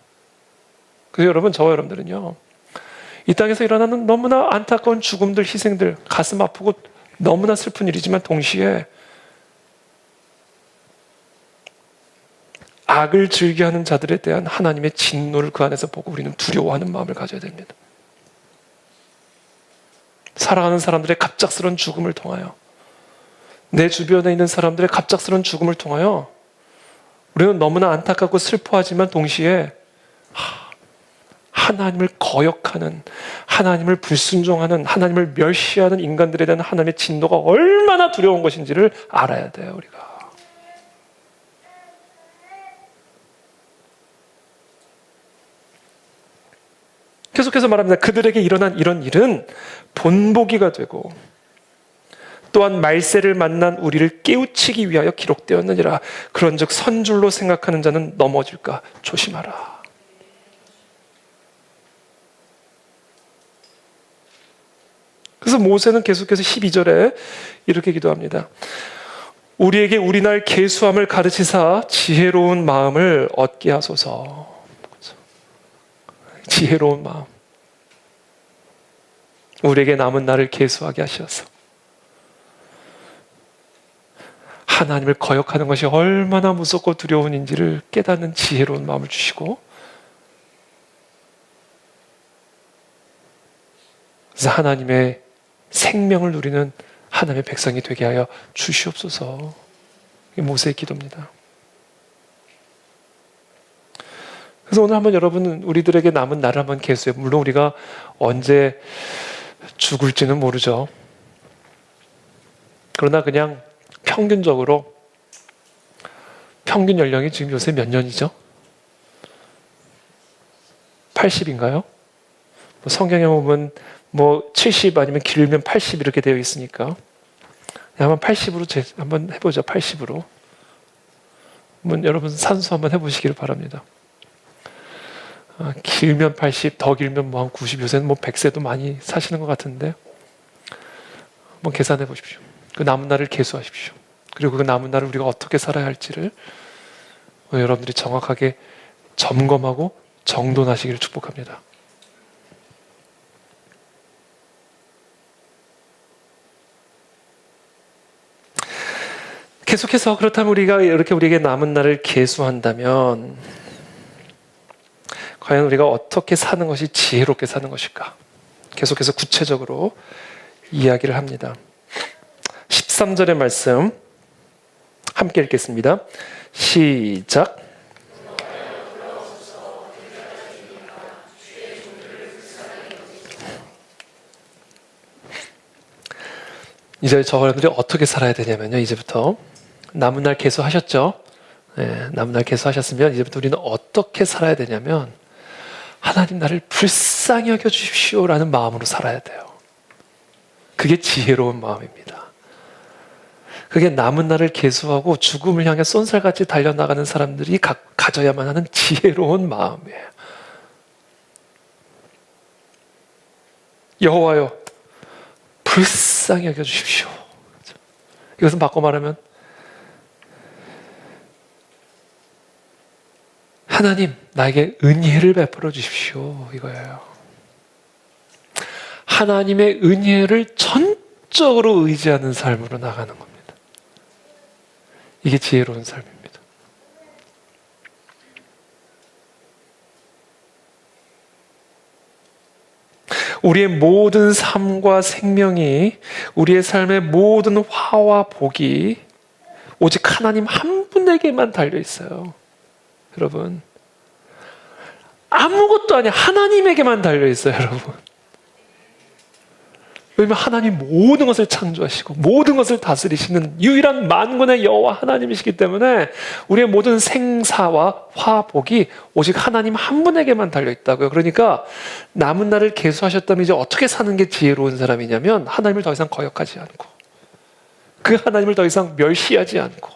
그래서 여러분, 저와 여러분들은요, 이 땅에서 일어나는 너무나 안타까운 죽음들, 희생들, 가슴 아프고 너무나 슬픈 일이지만 동시에 악을 즐겨하는 자들에 대한 하나님의 진노를 그 안에서 보고 우리는 두려워하는 마음을 가져야 됩니다. 사랑하는 사람들의 갑작스러운 죽음을 통하여, 내 주변에 있는 사람들의 갑작스러운 죽음을 통하여 우리는 너무나 안타깝고 슬퍼하지만 동시에 하나님을 거역하는, 하나님을 불순종하는, 하나님을 멸시하는 인간들에 대한 하나님의 진노가 얼마나 두려운 것인지를 알아야 돼요, 우리가. 계속해서 말합니다. 그들에게 일어난 이런 일은 본보기가 되고 또한 말세를 만난 우리를 깨우치기 위하여 기록되었느니라. 그런즉 선줄로 생각하는 자는 넘어질까 조심하라. 그래서 모세는 계속해서 12절에 이렇게 기도합니다. 우리에게 우리날 계수함을 가르치사 지혜로운 마음을 얻게 하소서. 지혜로운 마음. 우리에게 남은 날을 계수하게 하셔서 하나님을 거역하는 것이 얼마나 무섭고 두려운 인지를 깨닫는 지혜로운 마음을 주시고, 그래서 하나님의 생명을 누리는 하나님의 백성이 되게 하여 주시옵소서. 이게 모세의 기도입니다. 그래서 오늘 한번 여러분, 우리들에게 남은 날을 한번 계수해. 물론 우리가 언제 죽을지는 모르죠. 그러나 그냥 평균적으로 평균 연령이 지금 요새 몇 년이죠? 80인가요? 성경에 보면 70 아니면 길면 80 이렇게 되어 있으니까 한번 80으로 한번 해보죠. 80으로. 한번 여러분 산수 한번 해보시기를 바랍니다. 길면 80, 더 길면 한 90, 요새는 100세도 많이 사시는 것 같은데 한번 계산해 보십시오. 그 남은 날을 계수하십시오. 그리고 그 남은 날을 우리가 어떻게 살아야 할지를 여러분들이 정확하게 점검하고 정돈하시기를 축복합니다. 계속해서 그렇다면 우리가 이렇게 우리에게 남은 날을 계수한다면 과연 우리가 어떻게 사는 것이 지혜롭게 사는 것일까? 계속해서 구체적으로 이야기를 합니다. 13절의 말씀 함께 읽겠습니다. 시작. 이제 저희들이 어떻게 살아야 되냐면요. 이제부터 남은 날 계수하셨죠? 네, 남은 날 계수하셨으면 이제부터 우리는 어떻게 살아야 되냐면 하나님 나를 불쌍히 여겨주십시오라는 마음으로 살아야 돼요. 그게 지혜로운 마음입니다. 그게 남은 날을 계수하고 죽음을 향해 쏜살같이 달려나가는 사람들이 가져야만 하는 지혜로운 마음이에요. 여호와여 불쌍히 여겨주십시오. 이것은 바꿔 말하면 하나님 나에게 은혜를 베풀어 주십시오 이거예요. 하나님의 은혜를 전적으로 의지하는 삶으로 나가는 겁니다. 이게 지혜로운 삶입니다. 우리의 모든 삶과 생명이, 우리의 삶의 모든 화와 복이 오직 하나님 한 분에게만 달려 있어요. 여러분, 아무것도 아니야. 하나님에게만 달려 있어요, 여러분. 왜냐하면 하나님 모든 것을 창조하시고 모든 것을 다스리시는 유일한 만군의 여호와 하나님이시기 때문에 우리의 모든 생사와 화복이 오직 하나님 한 분에게만 달려있다고요. 그러니까 남은 날을 계수하셨다면 이제 어떻게 사는 게 지혜로운 사람이냐면 하나님을 더 이상 거역하지 않고 그 하나님을 더 이상 멸시하지 않고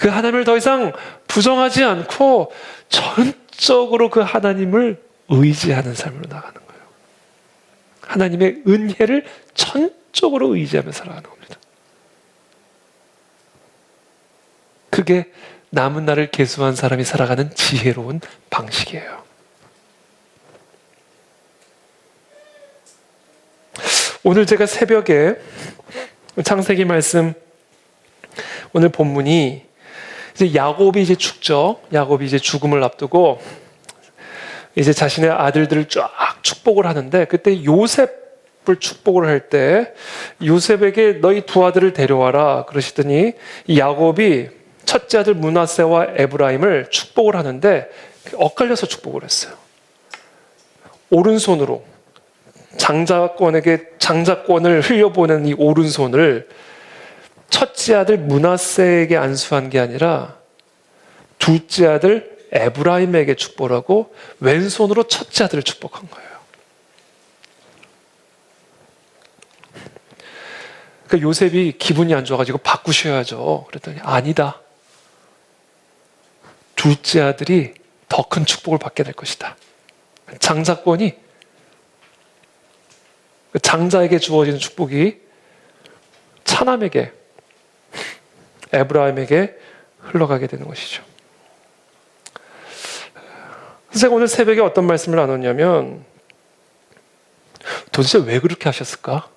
그 하나님을 더 이상 부정하지 않고 전적으로 그 하나님을 의지하는 삶으로 나가는 거예요. 하나님의 은혜를 전적으로 의지하며 살아가는 겁니다. 그게 남은 날을 계수한 사람이 살아가는 지혜로운 방식이에요. 오늘 제가 새벽에 창세기 말씀 오늘 본문이 이제 야곱이 이제 죽죠. 야곱이 이제 죽음을 앞두고 이제 자신의 아들들을 쫙 축복을 하는데 그때 요셉을 축복을 할 때 요셉에게 너희 두 아들을 데려와라 그러시더니 이 야곱이 첫째 아들 므낫세와 에브라임을 축복을 하는데 엇갈려서 축복을 했어요. 오른손으로 장자권에게 장자권을 흘려보낸 이 오른손을 첫째 아들 므낫세에게 안수한 게 아니라 둘째 아들 에브라임에게 축복을 하고 왼손으로 첫째 아들을 축복한 거예요. 그러니까 요셉이 기분이 안 좋아가지고 바꾸셔야죠. 그랬더니 아니다. 둘째 아들이 더 큰 축복을 받게 될 것이다. 장자권이 장자에게 주어지는 축복이 차남에게 에브라임에게 흘러가게 되는 것이죠. 제가 오늘 새벽에 어떤 말씀을 나눴냐면 도대체 왜 그렇게 하셨을까?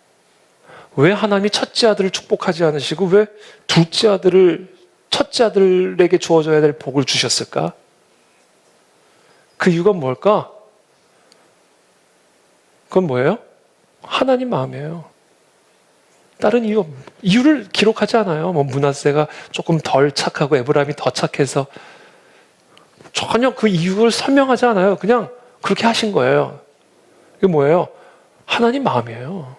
왜 하나님이 첫째 아들을 축복하지 않으시고 왜 둘째 아들을 첫째 아들에게 주어져야 될 복을 주셨을까? 그 이유가 뭘까? 그건 뭐예요? 하나님 마음이에요. 다른 이유를 기록하지 않아요. 뭐 므낫세가 조금 덜 착하고 에브라임이 더 착해서 전혀 그 이유를 설명하지 않아요. 그냥 그렇게 하신 거예요. 이게 뭐예요? 하나님 마음이에요.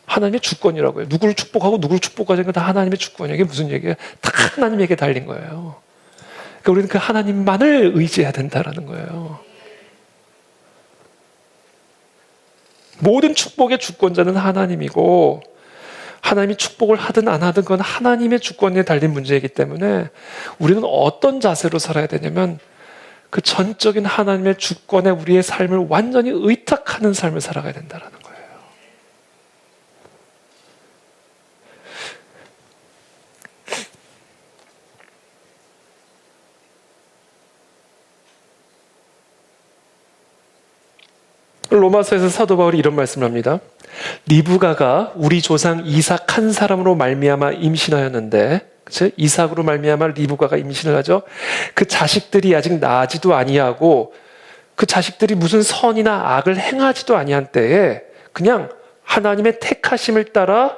하나님의 주권이라고요. 누구를 축복하고 누구를 축복하는 건 다 하나님의 주권이에요. 이게 무슨 얘기예요? 다 하나님에게 달린 거예요. 그러니까 우리는 그 하나님만을 의지해야 된다는 거예요. 모든 축복의 주권자는 하나님이고 하나님이 축복을 하든 안 하든 그건 하나님의 주권에 달린 문제이기 때문에 우리는 어떤 자세로 살아야 되냐면 그 전적인 하나님의 주권에 우리의 삶을 완전히 의탁하는 삶을 살아가야 된다는 거예요. 로마서에서 사도 바울이 이런 말씀을 합니다. 리브가가 우리 조상 이삭 한 사람으로 말미암아 임신하였는데, 그렇죠? 이삭으로 말미암아 리브가가 임신을 하죠. 그 자식들이 아직 나지도 아니하고 그 자식들이 무슨 선이나 악을 행하지도 아니한 때에 그냥 하나님의 택하심을 따라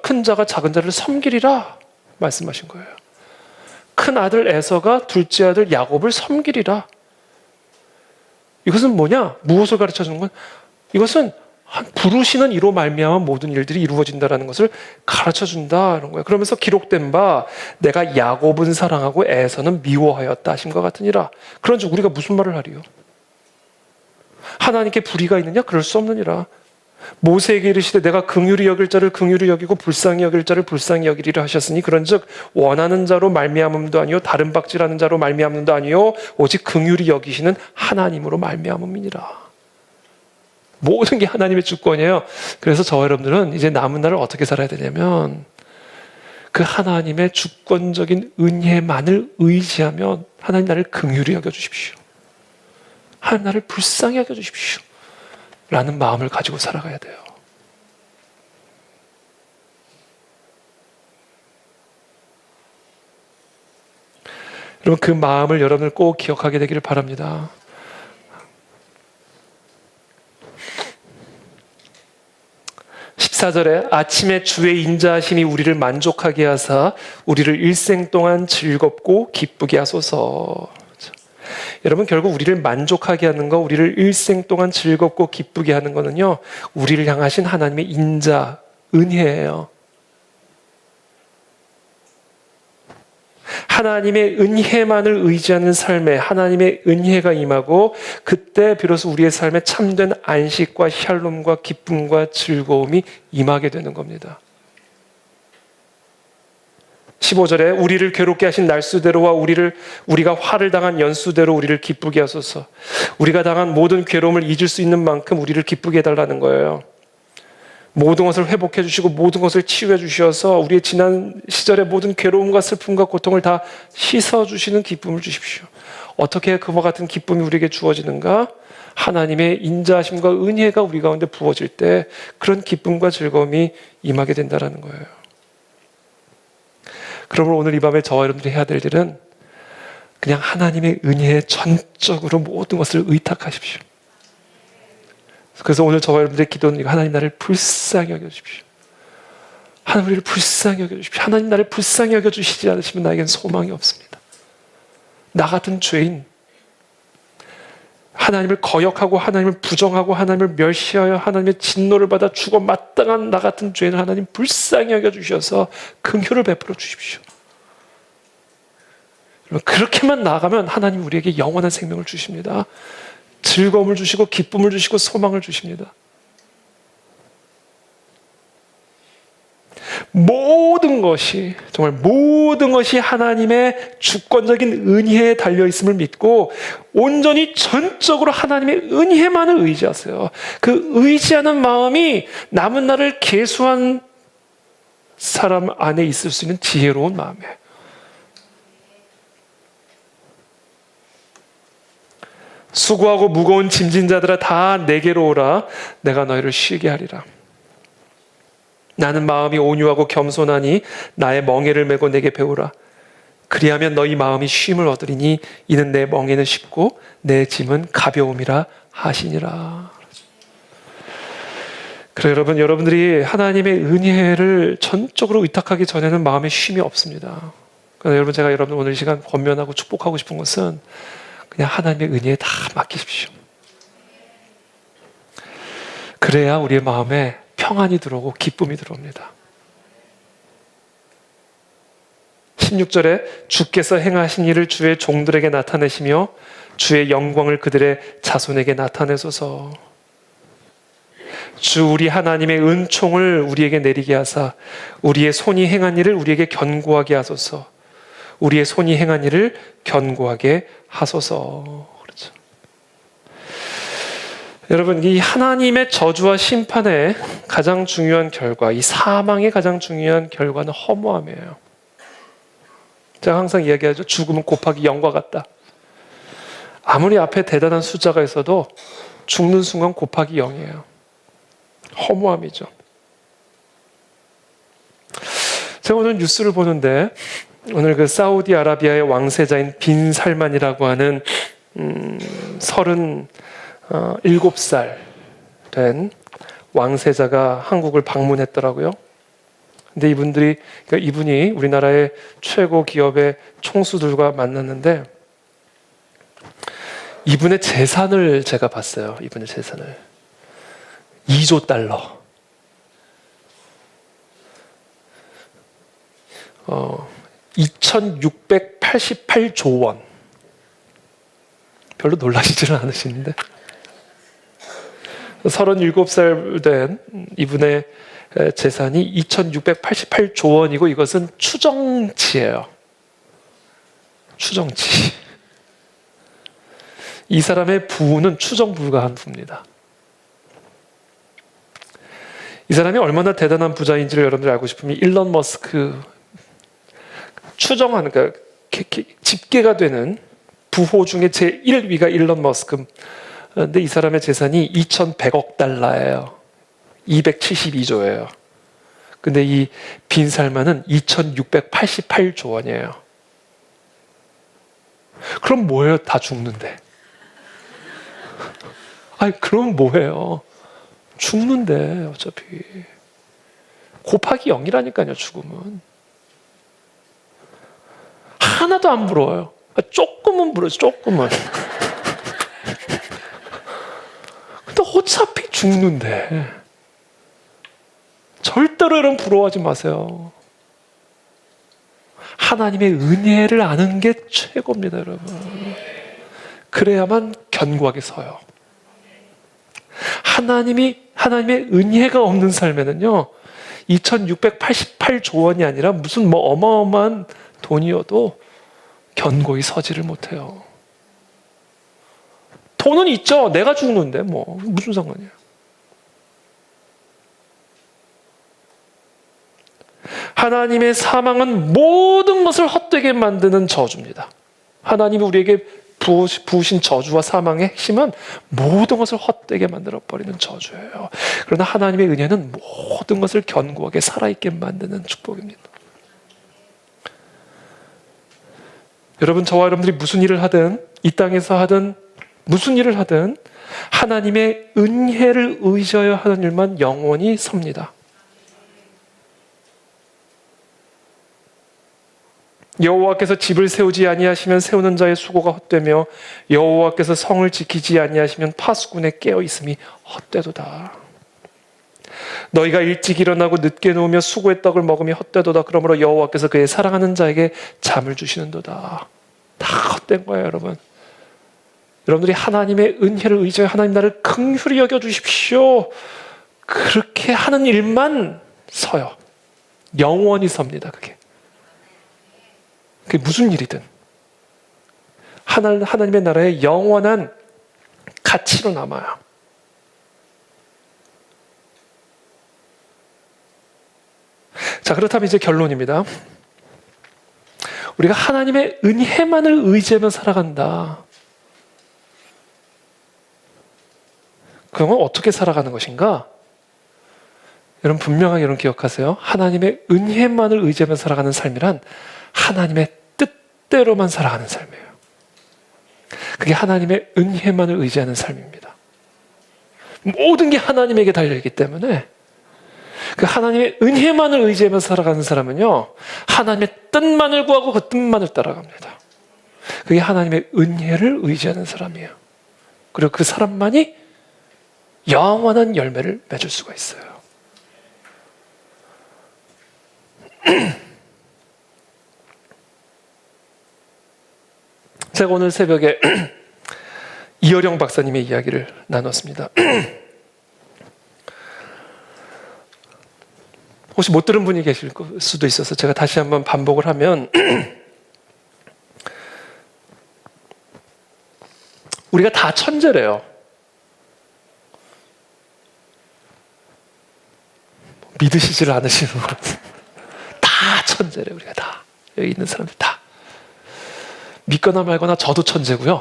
큰 자가 작은 자를 섬기리라 말씀하신 거예요. 큰 아들 에서가 둘째 아들 야곱을 섬기리라. 이것은 뭐냐? 무엇을 가르쳐 주는 건? 이것은 부르시는 이로 말미암아 모든 일들이 이루어진다라는 것을 가르쳐 준다는 거예요. 그러면서 기록된 바 내가 야곱은 사랑하고 에서는 미워하였다 하심과 같으니라. 그런즉 우리가 무슨 말을 하리요? 하나님께 불의가 있느냐? 그럴 수 없느니라. 모세에게 이르시되 내가 긍휼히 여길 자를 긍휼히 여기고 불쌍히 여길 자를 불쌍히 여기리라 하셨으니 그런즉 원하는 자로 말미암음도 아니요 다른 박질하는 자로 말미암음도 아니요 오직 긍휼히 여기시는 하나님으로 말미암음이니라. 모든 게 하나님의 주권이에요. 그래서 저와 여러분들은 이제 남은 날을 어떻게 살아야 되냐면 그 하나님의 주권적인 은혜만을 의지하면 하나님 나를 긍휼히 여겨주십시오. 하나님 나를 불쌍히 여겨주십시오. 라는 마음을 가지고 살아가야 돼요. 여러분 그 마음을 여러분들 꼭 기억하게 되기를 바랍니다. (14절에) 아침에 주의 인자하심이 우리를 만족하게 하사 우리를 일생 동안 즐겁고 기쁘게 하소서. 여러분 결국 우리를 만족하게 하는 거, 우리를 일생 동안 즐겁고 기쁘게 하는 거는요, 우리를 향하신 하나님의 인자, 은혜예요. 하나님의 은혜만을 의지하는 삶에 하나님의 은혜가 임하고 그때 비로소 우리의 삶에 참된 안식과 샬롬과 기쁨과 즐거움이 임하게 되는 겁니다. 15절에 우리를 괴롭게 하신 날수대로와 우리가 화를 당한 연수대로 우리를 기쁘게 하소서. 우리가 당한 모든 괴로움을 잊을 수 있는 만큼 우리를 기쁘게 해달라는 거예요. 모든 것을 회복해 주시고 모든 것을 치유해 주셔서 우리의 지난 시절의 모든 괴로움과 슬픔과 고통을 다 씻어주시는 기쁨을 주십시오. 어떻게 그와 같은 기쁨이 우리에게 주어지는가? 하나님의 인자하심과 은혜가 우리 가운데 부어질 때 그런 기쁨과 즐거움이 임하게 된다는 거예요. 그러므로 오늘 이 밤에 저와 여러분들이 해야 될 일은 그냥 하나님의 은혜에 전적으로 모든 것을 의탁하십시오. 그래서 오늘 저와 여러분들의 기도는 하나님 나를 불쌍히 여겨주십시오. 하나님 우리를 불쌍히 여겨주십시오. 하나님 나를 불쌍히 여겨주시지 않으시면 나에겐 소망이 없습니다. 나 같은 죄인, 하나님을 거역하고 하나님을 부정하고 하나님을 멸시하여 하나님의 진노를 받아 죽어 마땅한 나 같은 죄인을 하나님 불쌍히 여겨주셔서 긍휼을 베풀어 주십시오. 그렇게만 나아가면 하나님 우리에게 영원한 생명을 주십니다. 즐거움을 주시고 기쁨을 주시고 소망을 주십니다. 모든 것이 정말 모든 것이 하나님의 주권적인 은혜에 달려있음을 믿고 온전히 전적으로 하나님의 은혜만을 의지하세요. 그 의지하는 마음이 남은 날을 계수한 사람 안에 있을 수 있는 지혜로운 마음이에요. 수고하고 무거운 짐진 자들아 다 내게로 오라. 내가 너희를 쉬게 하리라. 나는 마음이 온유하고 겸손하니 나의 멍에를 메고 내게 배우라. 그리하면 너희 마음이 쉼을 얻으리니 이는 내 멍에는 쉽고 내 짐은 가벼움이라 하시니라. 그래 여러분들이 하나님의 은혜를 전적으로 의탁하기 전에는 마음에 쉼이 없습니다. 그래서 여러분 제가 여러분 오늘 이 시간 권면하고 축복하고 싶은 것은 그냥 하나님의 은혜에 다 맡기십시오. 그래야 우리의 마음에 평안이 들어오고 기쁨이 들어옵니다. 16절에 주께서 행하신 일을 주의 종들에게 나타내시며 주의 영광을 그들의 자손에게 나타내소서. 주 우리 하나님의 은총을 우리에게 내리게 하사 우리의 손이 행한 일을 우리에게 견고하게 하소서. 우리의 손이 행한 일을 견고하게 하소서. 그렇죠. 여러분, 이 하나님의 저주와 심판의 가장 중요한 결과, 이 사망의 가장 중요한 결과는 허무함이에요. 제가 항상 이야기하죠. 죽음은 곱하기 0과 같다. 아무리 앞에 대단한 숫자가 있어도 죽는 순간 곱하기 0이에요. 허무함이죠. 제가 오늘 뉴스를 보는데 오늘 그 사우디아라비아의 왕세자인 빈 살만이라고 하는 37살 된 왕세자가 한국을 방문했더라고요. 근데 그러니까 이분이 우리나라의 최고 기업의 총수들과 만났는데 이분의 재산을 제가 봤어요. 이분의 재산을 2조 달러. 2688조 원. 별로 놀라시지는 않으시는데 37살 된 이분의 재산이 2688조 원이고 이것은 추정치예요. 추정치. 이 사람의 부는 추정 불가한 부입니다. 이 사람이 얼마나 대단한 부자인지를 여러분들이 알고 싶으면 일론 머스크 그러니까 집계가 되는 부호 중에 제1위가 일론 머스크. 근데 이 사람의 재산이 2100억 달러예요. 272조예요. 근데 이 빈살만은 2688조 원이에요. 그럼 뭐예요? 다 죽는데. 아니, 그럼 뭐예요? 죽는데, 어차피. 곱하기 0이라니까요, 죽음은. 하나도 안 부러워요. 조금은 부러워요, 조금은. 근데 어차피 죽는데. 절대로 여러분 부러워하지 마세요. 하나님의 은혜를 아는 게 최고입니다, 여러분. 그래야만 견고하게 서요. 하나님의 은혜가 없는 삶에는요, 2688조 원이 아니라 무슨 뭐 어마어마한 돈이어도 견고히 서지를 못해요. 돈은 있죠. 내가 죽는데 뭐 무슨 상관이에요. 하나님의 사망은 모든 것을 헛되게 만드는 저주입니다. 하나님이 우리에게 부으신 저주와 사망의 핵심은 모든 것을 헛되게 만들어버리는 저주예요. 그러나 하나님의 은혜는 모든 것을 견고하게 살아있게 만드는 축복입니다. 여러분, 저와 여러분들이 무슨 일을 하든, 이 땅에서 하든, 무슨 일을 하든 하나님의 은혜를 의지하여 하는 일만 영원히 섭니다. 여호와께서 집을 세우지 아니하시면 세우는 자의 수고가 헛되며 여호와께서 성을 지키지 아니하시면 파수꾼의 깨어 있음이 헛되도다. 너희가 일찍 일어나고 늦게 누우며 수고의 떡을 먹으며 헛되도다. 그러므로 여호와께서 그의 사랑하는 자에게 잠을 주시는도다. 다 헛된 거예요, 여러분. 여러분들이 하나님의 은혜를 의지하여 하나님 나를 긍휼히 여겨주십시오. 그렇게 하는 일만 서요. 영원히 섭니다, 그게. 그게 무슨 일이든. 하나님의 나라의 영원한 가치로 남아요. 자, 그렇다면 이제 결론입니다. 우리가 하나님의 은혜만을 의지하며 살아간다. 그러면 어떻게 살아가는 것인가? 여러분 분명하게 여러분 기억하세요. 하나님의 은혜만을 의지하며 살아가는 삶이란 하나님의 뜻대로만 살아가는 삶이에요. 그게 하나님의 은혜만을 의지하는 삶입니다. 모든 게 하나님에게 달려있기 때문에 그 하나님의 은혜만을 의지하며 살아가는 사람은요, 하나님의 뜻만을 구하고 그 뜻만을 따라갑니다. 그게 하나님의 은혜를 의지하는 사람이에요. 그리고 그 사람만이 영원한 열매를 맺을 수가 있어요. 제가 오늘 새벽에 이어령 박사님의 이야기를 나눴습니다. 혹시 못 들은 분이 계실 수도 있어서 제가 다시 한번 반복을 하면, 우리가 다 천재래요. 믿으시질 않으시는 것 같아요. 다 천재래요, 우리가 다. 여기 있는 사람들 다. 믿거나 말거나 저도 천재고요.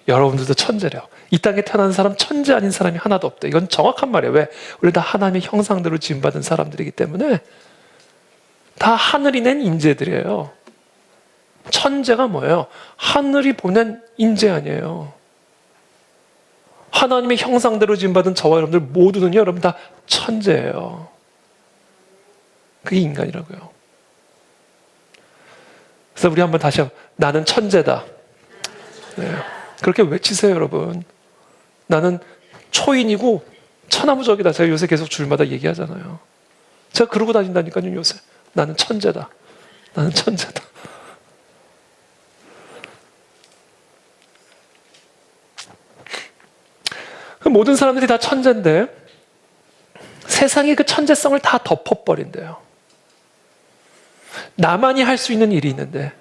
여러분들도 천재래요. 이 땅에 태어난 사람 천재 아닌 사람이 하나도 없다. 이건 정확한 말이에요. 왜? 우리 다 하나님의 형상대로 지음받은 사람들이기 때문에 다 하늘이 낸 인재들이에요. 천재가 뭐예요? 하늘이 보낸 인재 아니에요. 하나님의 형상대로 지음받은 저와 여러분들 모두는요, 여러분 다 천재예요. 그게 인간이라고요. 그래서 우리 한번 다시 나는 천재다. 네. 그렇게 외치세요, 여러분. 나는 초인이고 천하무적이다. 제가 요새 계속 주일마다 얘기하잖아요. 제가 그러고 다닌다니까요, 요새. 나는 천재다. 나는 천재다. 모든 사람들이 다 천재인데 세상이 그 천재성을 다 덮어버린대요. 나만이 할 수 있는 일이 있는데,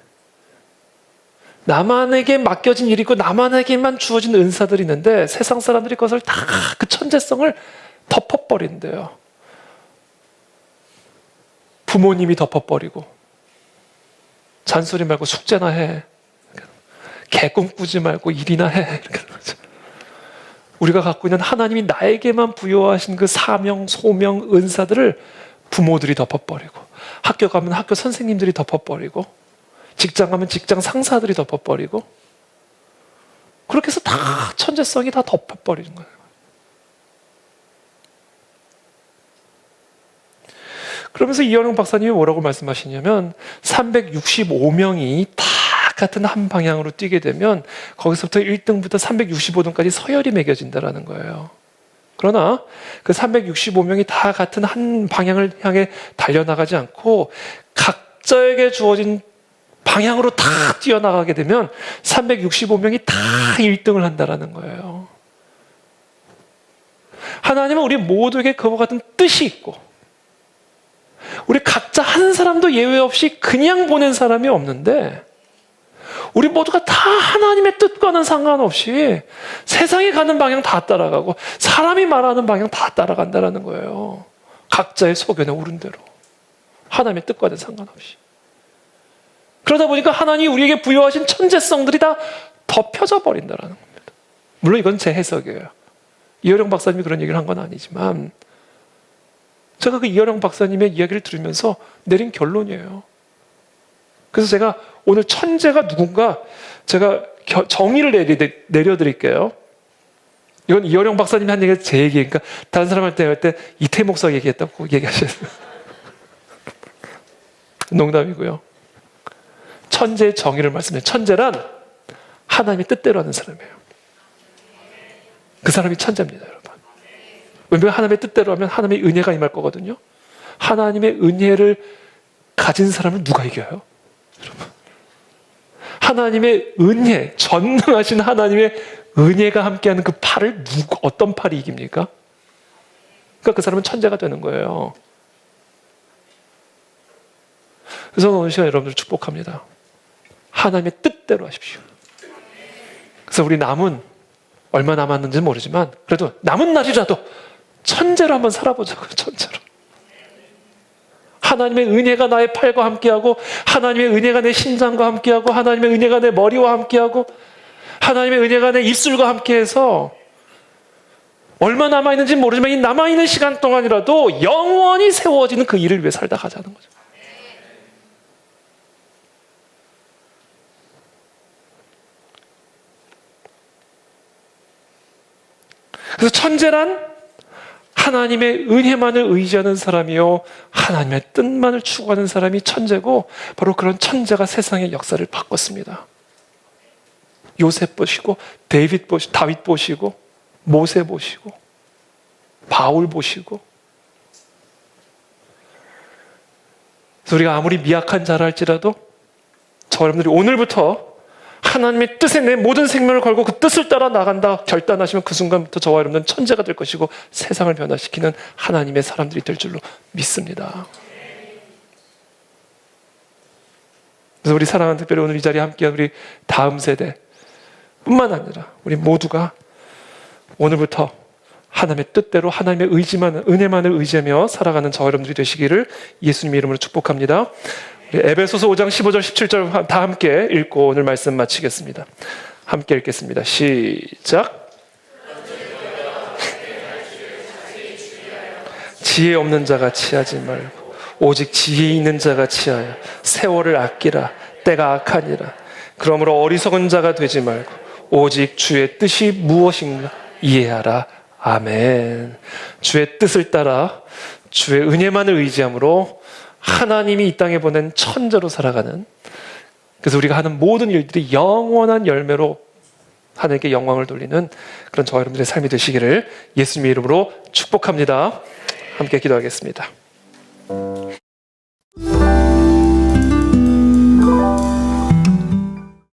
나만에게 맡겨진 일이 있고 나만에게만 주어진 은사들이 있는데 세상 사람들이 그것을 다 그 천재성을 덮어버린대요. 부모님이 덮어버리고 잔소리 말고 숙제나 해. 개꿈 꾸지 말고 일이나 해. 이렇게 그러죠. 우리가 갖고 있는 하나님이 나에게만 부여하신 그 사명, 소명, 은사들을 부모들이 덮어버리고, 학교 가면 학교 선생님들이 덮어버리고, 직장 가면 직장 상사들이 덮어버리고, 그렇게 해서 다 천재성이 다 덮어버리는 거예요. 그러면서 이현영 박사님이 뭐라고 말씀하시냐면 365명이 다 같은 한 방향으로 뛰게 되면 거기서부터 1등부터 365등까지 서열이 매겨진다라는 거예요. 그러나 그 365명이 다 같은 한 방향을 향해 달려나가지 않고 각자에게 주어진 방향으로 다 뛰어나가게 되면 365명이 다 1등을 한다라는 거예요. 하나님은 우리 모두에게 그와 같은 뜻이 있고, 우리 각자 한 사람도 예외 없이 그냥 보낸 사람이 없는데, 우리 모두가 다 하나님의 뜻과는 상관없이 세상이 가는 방향 다 따라가고 사람이 말하는 방향 다 따라간다는 거예요. 각자의 소견에 오른 대로 하나님의 뜻과는 상관없이. 그러다 보니까 하나님이 우리에게 부여하신 천재성들이 다 덮여져 버린다는 겁니다. 물론 이건 제 해석이에요. 이어령 박사님이 그런 얘기를 한 건 아니지만 제가 그 이어령 박사님의 이야기를 들으면서 내린 결론이에요. 그래서 제가 오늘 천재가 누군가 제가 정의를 내려드릴게요. 이건 이어령 박사님이 한 얘기가 제 얘기니까 다른 사람한테 할 때 이태 목사가 얘기했다고 얘기하셨어요. 농담이고요. 천재의 정의를 말씀해요. 천재란 하나님의 뜻대로 하는 사람이에요. 그 사람이 천재입니다, 여러분. 왜냐하면 하나님의 뜻대로 하면 하나님의 은혜가 임할 거거든요. 하나님의 은혜를 가진 사람을 누가 이겨요? 여러분. 하나님의 은혜, 전능하신 하나님의 은혜가 함께하는 그 팔을 어떤 팔이 이깁니까? 그러니까 그 사람은 천재가 되는 거예요. 그래서 오늘 시간 여러분들 축복합니다. 하나님의 뜻대로 하십시오. 그래서 우리 남은 얼마 남았는지 모르지만 그래도 남은 날이라도 천재로 한번 살아보자고요. 천재로. 하나님의 은혜가 나의 팔과 함께하고, 하나님의 은혜가 내 심장과 함께하고, 하나님의 은혜가 내 머리와 함께하고, 하나님의 은혜가 내 입술과 함께해서 얼마 남아있는지 모르지만 이 남아있는 시간 동안이라도 영원히 세워지는 그 일을 위해 살다 가자는 거죠. 그래서 천재란 하나님의 은혜만을 의지하는 사람이요, 하나님의 뜻만을 추구하는 사람이 천재고, 바로 그런 천재가 세상의 역사를 바꿨습니다. 요셉 보시고, 다윗 보시고, 모세 보시고, 바울 보시고. 그래서 우리가 아무리 미약한 자라 할지라도 저 여러분들이 오늘부터 하나님의 뜻에 내 모든 생명을 걸고 그 뜻을 따라 나간다 결단하시면 그 순간부터 저와 여러분은 천재가 될 것이고 세상을 변화시키는 하나님의 사람들이 될 줄로 믿습니다. 그래서 우리 사랑하는, 특별히 오늘 이 자리에 함께한 우리 다음 세대 뿐만 아니라 우리 모두가 오늘부터 하나님의 뜻대로 하나님의 은혜만을 의지하며 살아가는 저와 여러분들이 되시기를 예수님의 이름으로 축복합니다. 에베소서 5장 15절 17절 다 함께 읽고 오늘 말씀 마치겠습니다. 함께 읽겠습니다. 시작. 지혜 없는 자가 취하지 말고 오직 지혜 있는 자가 취하여 세월을 아끼라. 때가 악하니라. 그러므로 어리석은 자가 되지 말고 오직 주의 뜻이 무엇인가 이해하라. 아멘. 주의 뜻을 따라 주의 은혜만을 의지함으로 하나님이 이 땅에 보낸 천자로 살아가는, 그래서 우리가 하는 모든 일들이 영원한 열매로 하나님께 영광을 돌리는 그런 저와 여러분들의 삶이 되시기를 예수님의 이름으로 축복합니다. 함께 기도하겠습니다.